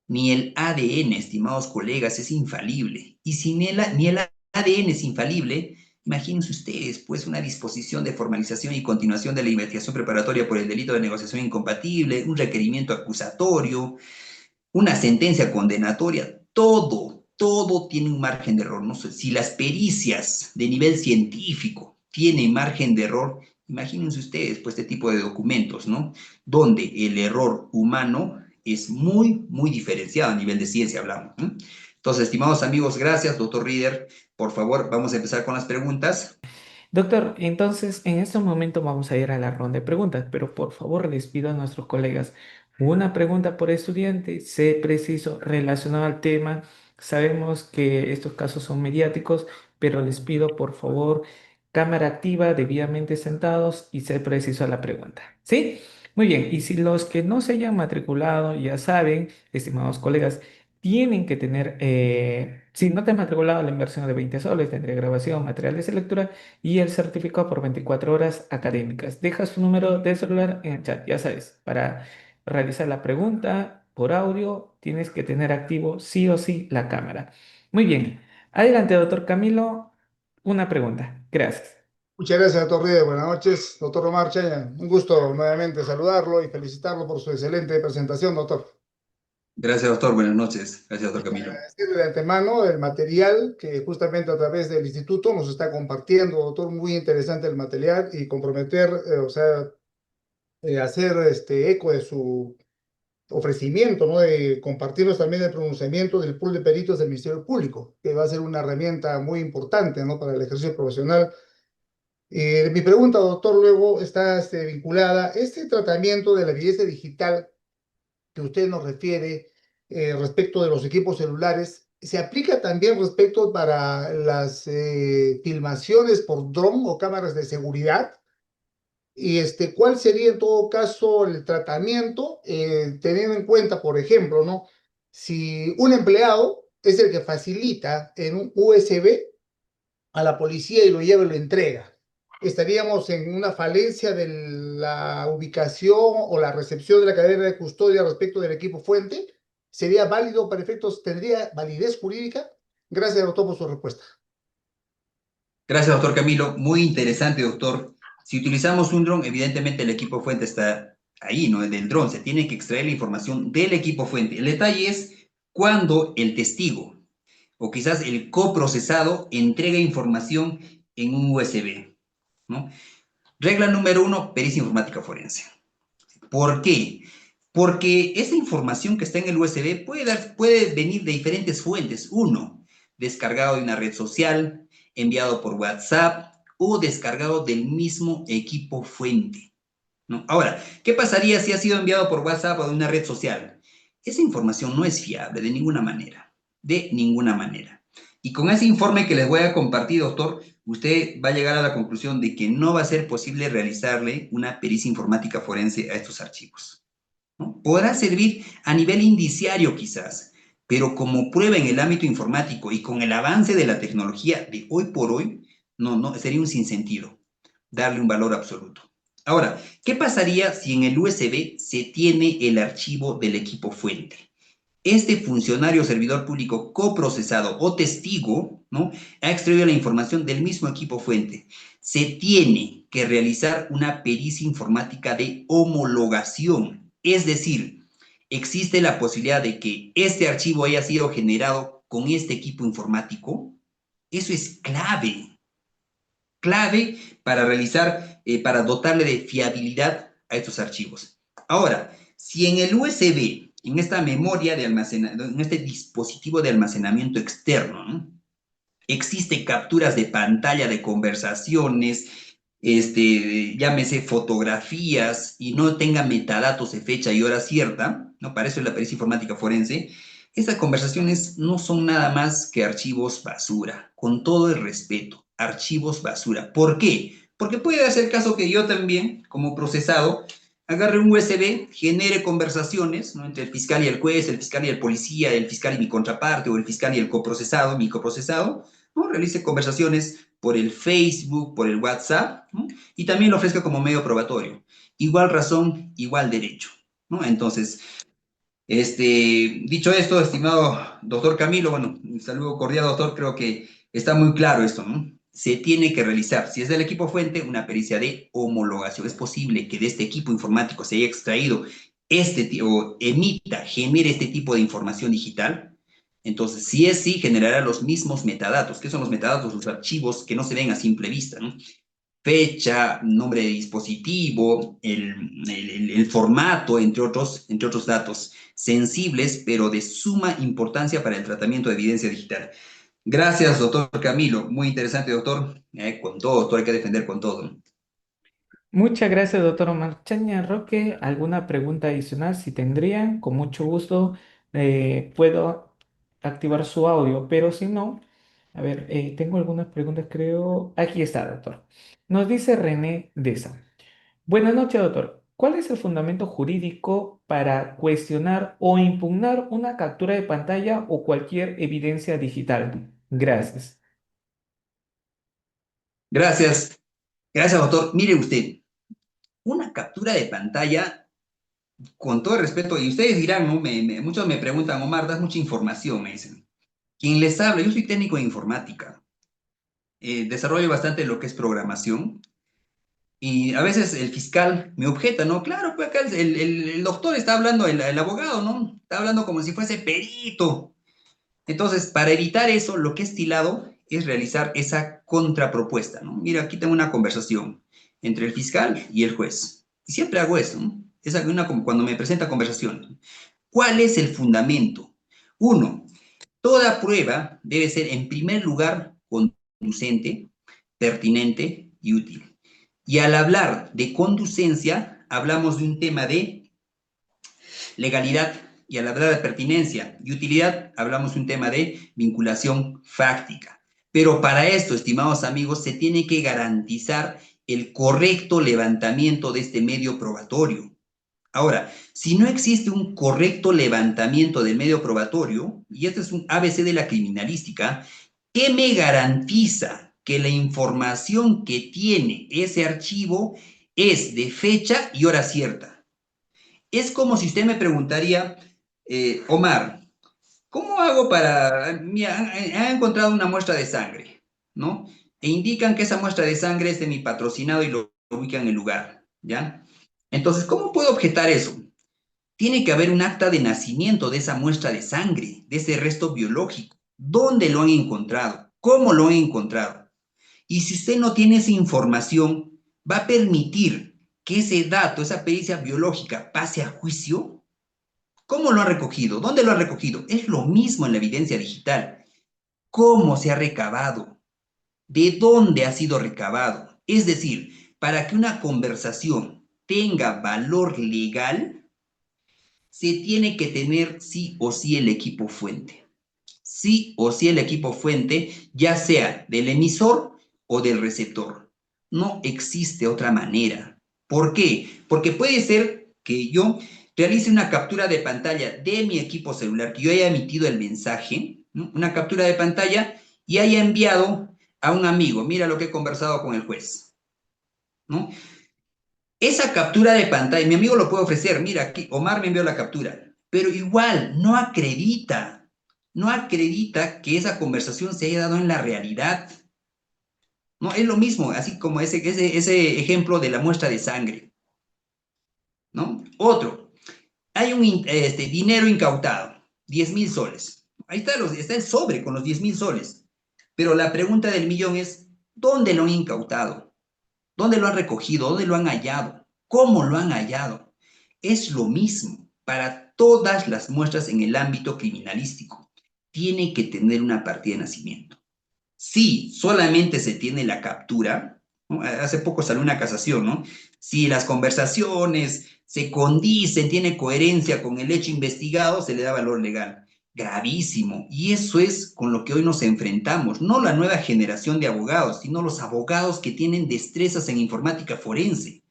[SPEAKER 1] Ni el ADN, estimados colegas, es infalible. Y ni el ADN es infalible, imagínense ustedes, pues, una disposición de formalización y continuación de la investigación preparatoria por el delito de negociación incompatible, un requerimiento acusatorio, una sentencia condenatoria, todo tiene un margen de error. ¿No? Si las pericias de nivel científico tienen margen de error, imagínense ustedes, pues, este tipo de documentos, ¿no? Donde el error humano es muy diferenciado a nivel de ciencia, hablamos. ¿No? Entonces, estimados amigos, gracias, doctor Rieder. Por favor, vamos a empezar con las preguntas.
[SPEAKER 2] Doctor, entonces en este momento vamos a ir a la ronda de preguntas, pero por favor les pido a nuestros colegas una pregunta por estudiante, sé preciso, relacionado al tema. Sabemos que estos casos son mediáticos, pero les pido por favor cámara activa, debidamente sentados y sé preciso a la pregunta. ¿Sí? Muy bien, y si los que no se hayan matriculado ya saben, estimados colegas, tienen que tener, si no te has matriculado, la inversión de 20 soles, tendría grabación, materiales de lectura y el certificado por 24 horas académicas. Deja su número de celular en el chat, ya sabes, para realizar la pregunta por audio tienes que tener activo sí o sí la cámara. Muy bien, adelante, doctor Camilo, una pregunta. Gracias.
[SPEAKER 3] Muchas gracias, doctor Ríos. Buenas noches, doctor Omar Chaya. Un gusto nuevamente saludarlo y felicitarlo por su excelente presentación, doctor.
[SPEAKER 1] Gracias, doctor. Buenas noches. Gracias, doctor Camilo.
[SPEAKER 3] Agradecerle de antemano el material que justamente a través del instituto nos está compartiendo, doctor. Muy interesante el material y comprometer, o sea, hacer eco de su ofrecimiento, ¿no? De compartirnos también el pronunciamiento del pool de peritos del Ministerio Público, que va a ser una herramienta muy importante, ¿no? Para el ejercicio profesional. Mi pregunta, doctor, luego está vinculada. Este tratamiento de la belleza digital que usted nos refiere respecto de los equipos celulares, ¿se aplica también respecto para las filmaciones por dron o cámaras de seguridad? Y ¿cuál sería en todo caso el tratamiento, teniendo en cuenta, por ejemplo, ¿no? Si un empleado es el que facilita en un USB a la policía y lo lleva y lo entrega. Estaríamos en una falencia de la ubicación o la recepción de la cadena de custodia respecto del equipo fuente. ¿Sería válido para efectos, tendría validez jurídica? Gracias, doctor, por su respuesta.
[SPEAKER 1] Gracias, doctor Camilo. Muy interesante, doctor. Si utilizamos un dron, evidentemente el equipo fuente está ahí, ¿no? Del dron. Se tiene que extraer la información del equipo fuente. El detalle es cuando el testigo o quizás el coprocesado entrega información en un USB, ¿no? Regla número 1, pericia informática forense. ¿Por qué? Porque esa información que está en el USB puede venir de diferentes fuentes. Uno, descargado de una red social, enviado por WhatsApp o descargado del mismo equipo fuente, ¿no? Ahora, ¿qué pasaría si ha sido enviado por WhatsApp o de una red social? Esa información no es fiable de ninguna manera, de ninguna manera. Y con ese informe que les voy a compartir, doctor, usted va a llegar a la conclusión de que no va a ser posible realizarle una pericia informática forense a estos archivos, ¿no? Podrá servir a nivel indiciario quizás, pero como prueba en el ámbito informático y con el avance de la tecnología de hoy por hoy, no, sería un sinsentido darle un valor absoluto. Ahora, ¿qué pasaría si en el USB se tiene el archivo del equipo fuente? Este funcionario servidor público coprocesado o testigo, ¿no? Ha extraído la información del mismo equipo fuente. Se tiene que realizar una pericia informática de homologación, es decir, existe la posibilidad de que este archivo haya sido generado con este equipo informático. Eso es clave para realizar, para dotarle de fiabilidad a estos archivos. Ahora, si en el USB, en esta memoria de almacenamiento, en este dispositivo de almacenamiento externo, ¿no? Existe capturas de pantalla de conversaciones, llámese fotografías y no tenga metadatos de fecha y hora cierta, ¿no? Para eso es la pericia informática forense. Estas conversaciones no son nada más que archivos basura, con todo el respeto, archivos basura. ¿Por qué? Porque puede ser caso que yo también, como procesado, agarre un USB, genere conversaciones, ¿no? Entre el fiscal y el juez, el fiscal y el policía, el fiscal y mi contraparte, o el fiscal y el coprocesado, mi coprocesado, ¿no? Realice conversaciones por el Facebook, por el WhatsApp, ¿no? Y también lo ofrezca como medio probatorio. Igual razón, igual derecho, ¿no? Entonces, dicho esto, estimado doctor Camilo, bueno, un saludo cordial, doctor, creo que Está muy claro esto, ¿no? Se tiene que realizar, si es del equipo fuente, una pericia de homologación. Es posible que de este equipo informático se haya extraído o emita, genere este tipo de información digital. Entonces, si es sí, generará los mismos metadatos. ¿Qué son los metadatos? Los archivos que no se ven a simple vista, ¿no? Fecha, nombre de dispositivo, el formato, entre otros datos sensibles, pero de suma importancia para el tratamiento de evidencia digital. Gracias, doctor Camilo. Muy interesante, doctor. Con todo, doctor, hay que defender con todo.
[SPEAKER 2] Muchas gracias, doctor Omar Chaña Roque. ¿Alguna pregunta adicional? Si tendrían, con mucho gusto puedo activar su audio, pero si no, a ver, tengo algunas preguntas, creo. Aquí está, doctor. Nos dice René Deza. Buenas noches, doctor. ¿Cuál es el fundamento jurídico para cuestionar o impugnar una captura de pantalla o cualquier evidencia digital? Gracias.
[SPEAKER 1] Gracias. Gracias, doctor. Mire usted, una captura de pantalla, con todo el respeto, y ustedes dirán, ¿no? Muchos me preguntan, Omar, das mucha información, me dicen. Quien les habla, yo soy técnico de informática. Desarrollo bastante lo que es programación. Y a veces el fiscal me objeta, ¿no? Claro, pues acá el doctor está hablando, el abogado, ¿no? Está hablando como si fuese perito. Entonces, para evitar eso, lo que he estilado es realizar esa contrapropuesta, ¿no? Mira, aquí tengo una conversación entre el fiscal y el juez. Y siempre hago eso, ¿no? Es como cuando me presenta conversación. ¿Cuál es el fundamento? Uno, toda prueba debe ser, en primer lugar, conducente, pertinente y útil. Y al hablar de conducencia, hablamos de un tema de legalidad, y al hablar de pertinencia y utilidad, hablamos de un tema de vinculación fáctica. Pero para esto, estimados amigos, se tiene que garantizar el correcto levantamiento de este medio probatorio. Ahora, si no existe un correcto levantamiento del medio probatorio, y este es un ABC de la criminalística, ¿qué me garantiza que la información que tiene ese archivo es de fecha y hora cierta? Es como si usted me preguntaría, Omar, ¿cómo hago para... Mira, han encontrado una muestra de sangre, ¿no? E indican que esa muestra de sangre es de mi patrocinado y lo ubican en el lugar, ¿ya? Entonces, ¿cómo puedo objetar eso? Tiene que haber un acta de nacimiento de esa muestra de sangre, de ese resto biológico. ¿Dónde lo han encontrado? ¿Cómo lo han encontrado? Y si usted no tiene esa información, ¿va a permitir que ese dato, esa pericia biológica, pase a juicio? ¿Cómo lo han recogido? ¿Dónde lo han recogido? Es lo mismo en la evidencia digital. ¿Cómo se ha recabado? ¿De dónde ha sido recabado? Es decir, para que una conversación tenga valor legal, se tiene que tener sí o sí el equipo fuente. Sí o sí el equipo fuente, ya sea del emisor o del receptor. No existe otra manera. ¿Por qué? Porque puede ser que yo realice una captura de pantalla de mi equipo celular, que yo haya emitido el mensaje, ¿no? Una captura de pantalla y haya enviado a un amigo, mira lo que he conversado con el juez, ¿no? Esa captura de pantalla, mi amigo lo puede ofrecer, mira, aquí Omar me envió la captura, pero igual no acredita que esa conversación se haya dado en la realidad. No, es lo mismo, así como ese ejemplo de la muestra de sangre, ¿no? Otro, hay un dinero incautado, 10.000 soles. Ahí está el sobre con los 10.000 soles. Pero la pregunta del millón es, ¿dónde lo han incautado? ¿Dónde lo han recogido? ¿Dónde lo han hallado? ¿Cómo lo han hallado? Es lo mismo para todas las muestras en el ámbito criminalístico. Tiene que tener una partida de nacimiento. Si solamente se tiene la captura, ¿no? Hace poco salió una casación, ¿no? Si las conversaciones se condicen, tiene coherencia con el hecho investigado, se le da valor legal. Gravísimo. Y eso es con lo que hoy nos enfrentamos, no la nueva generación de abogados, sino los abogados que tienen destrezas en informática forense.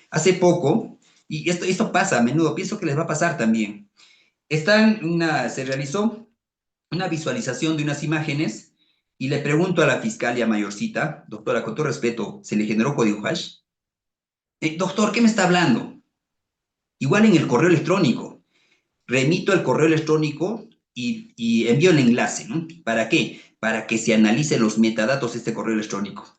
[SPEAKER 1] Hace poco, y esto pasa a menudo, pienso que les va a pasar también, se realizó una visualización de unas imágenes y le pregunto a la fiscalia mayorcita, doctora, con todo respeto, ¿se le generó código hash? Doctor, ¿qué me está hablando? Igual en el correo electrónico. Remito el correo electrónico y envío el enlace, ¿no? ¿Para qué? Para que se analice los metadatos de este correo electrónico.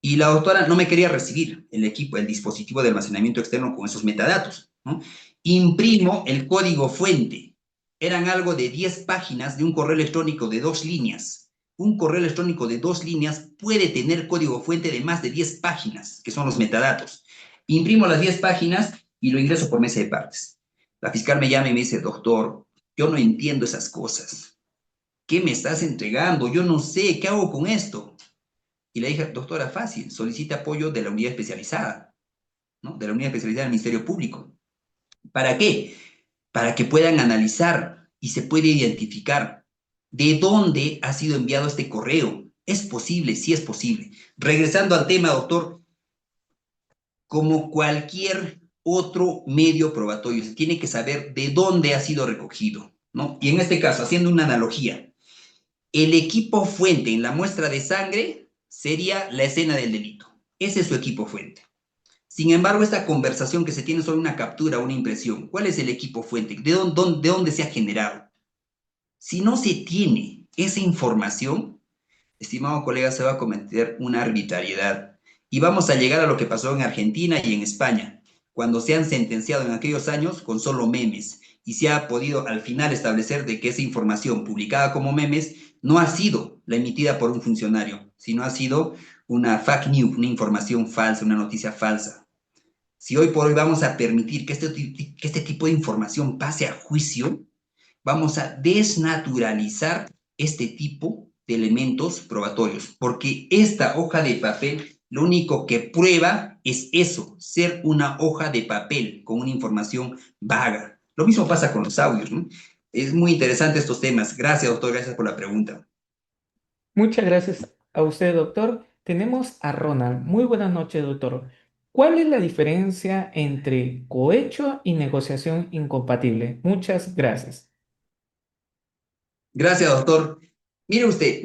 [SPEAKER 1] Y la doctora no me quería recibir el equipo, el dispositivo de almacenamiento externo con esos metadatos, ¿no? Imprimo el código fuente. Eran algo de 10 páginas de un correo electrónico de 2 líneas. Un correo electrónico de 2 líneas puede tener código fuente de más de 10 páginas, que son los metadatos. Imprimo las 10 páginas y lo ingreso por mesa de partes. La fiscal me llama y me dice, doctor, yo no entiendo esas cosas. ¿Qué me estás entregando? Yo no sé, ¿qué hago con esto? Y le dije, doctora, fácil, solicita apoyo de la unidad especializada, ¿no? De la unidad especializada del Ministerio Público. ¿Para qué? Para que puedan analizar y se puede identificar de dónde ha sido enviado este correo. ¿Es posible? Sí es posible. Regresando al tema, doctor, como cualquier otro medio probatorio, se tiene que saber de dónde ha sido recogido, ¿no? Y en este caso, haciendo una analogía, el equipo fuente en la muestra de sangre sería la escena del delito. Ese es su equipo fuente. Sin embargo, esta conversación que se tiene sobre una captura, una impresión, ¿cuál es el equipo fuente? ¿De dónde se ha generado? Si no se tiene esa información, estimado colega, se va a cometer una arbitrariedad. Y vamos a llegar a lo que pasó en Argentina y en España, cuando se han sentenciado en aquellos años con solo memes y se ha podido al final establecer de que esa información publicada como memes no ha sido la emitida por un funcionario, sino ha sido una fake news, una información falsa, una noticia falsa. Si hoy por hoy vamos a permitir que este tipo de información pase a juicio, vamos a desnaturalizar este tipo de elementos probatorios, porque esta hoja de papel lo único que prueba es eso, ser una hoja de papel con una información vaga. Lo mismo pasa con los audios, ¿no? Es muy interesante estos temas. Gracias, doctor, gracias por la pregunta.
[SPEAKER 2] Muchas gracias a usted, doctor. Tenemos a Ronald. Muy buenas noches, doctor. ¿Cuál es la diferencia entre cohecho y negociación incompatible? Muchas gracias.
[SPEAKER 1] Gracias, doctor. Mire usted,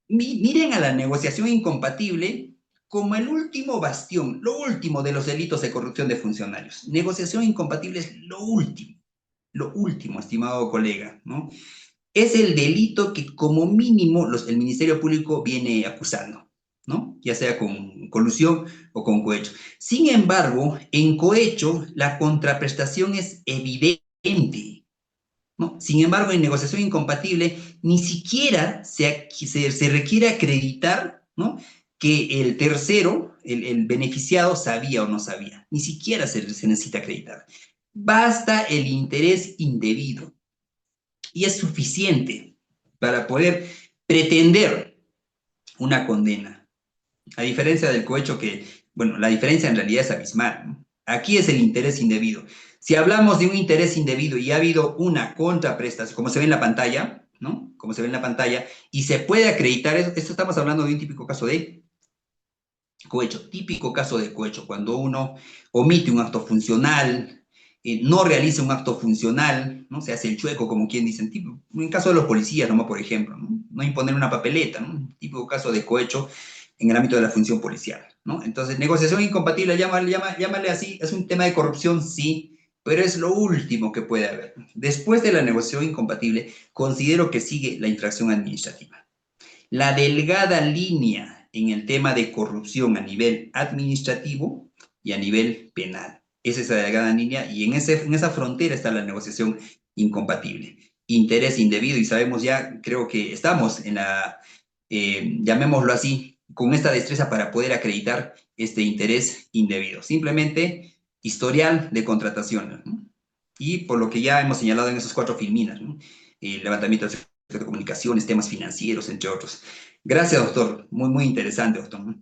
[SPEAKER 1] miren a la negociación incompatible como el último bastión, lo último de los delitos de corrupción de funcionarios. Negociación incompatible es lo último, estimado colega, ¿no? Es el delito que como mínimo el Ministerio Público viene acusando, ¿no? Ya sea con colusión o con cohecho. Sin embargo, en cohecho la contraprestación es evidente, ¿no? Sin embargo, en negociación incompatible ni siquiera se requiere acreditar, ¿no? Que el tercero, el beneficiado, sabía o no sabía. Ni siquiera se necesita acreditar. Basta el interés indebido y es suficiente para poder pretender una condena. A diferencia del cohecho que, bueno, la diferencia en realidad es abismal, ¿no? Aquí es el interés indebido. Si hablamos de un interés indebido y ha habido una contraprestación, como se ve en la pantalla, ¿no? Como se ve en la pantalla, y se puede acreditar, esto estamos hablando de un típico caso de cohecho, típico caso de cohecho, cuando uno omite un acto funcional, no realiza un acto funcional, ¿no? Se hace el chueco, como quien dice, en caso de los policías, nomás por ejemplo, ¿no? Imponer una papeleta, ¿no? Típico caso de cohecho en el ámbito de la función policial, ¿no? Entonces, negociación incompatible, llámale así, es un tema de corrupción, sí, pero es lo último que puede haber. Después de la negociación incompatible, considero que sigue la infracción administrativa. La delgada línea en el tema de corrupción a nivel administrativo y a nivel penal. Es esa delgada línea y en esa frontera está la negociación incompatible. Interés indebido y sabemos ya, creo que estamos en llamémoslo así, con esta destreza para poder acreditar este interés indebido. Simplemente historial de contratación, ¿no? Y por lo que ya hemos señalado en esos 4 filminas, ¿no? Levantamiento de comunicaciones, temas financieros, entre otros. Gracias, doctor. Muy, muy interesante, doctor.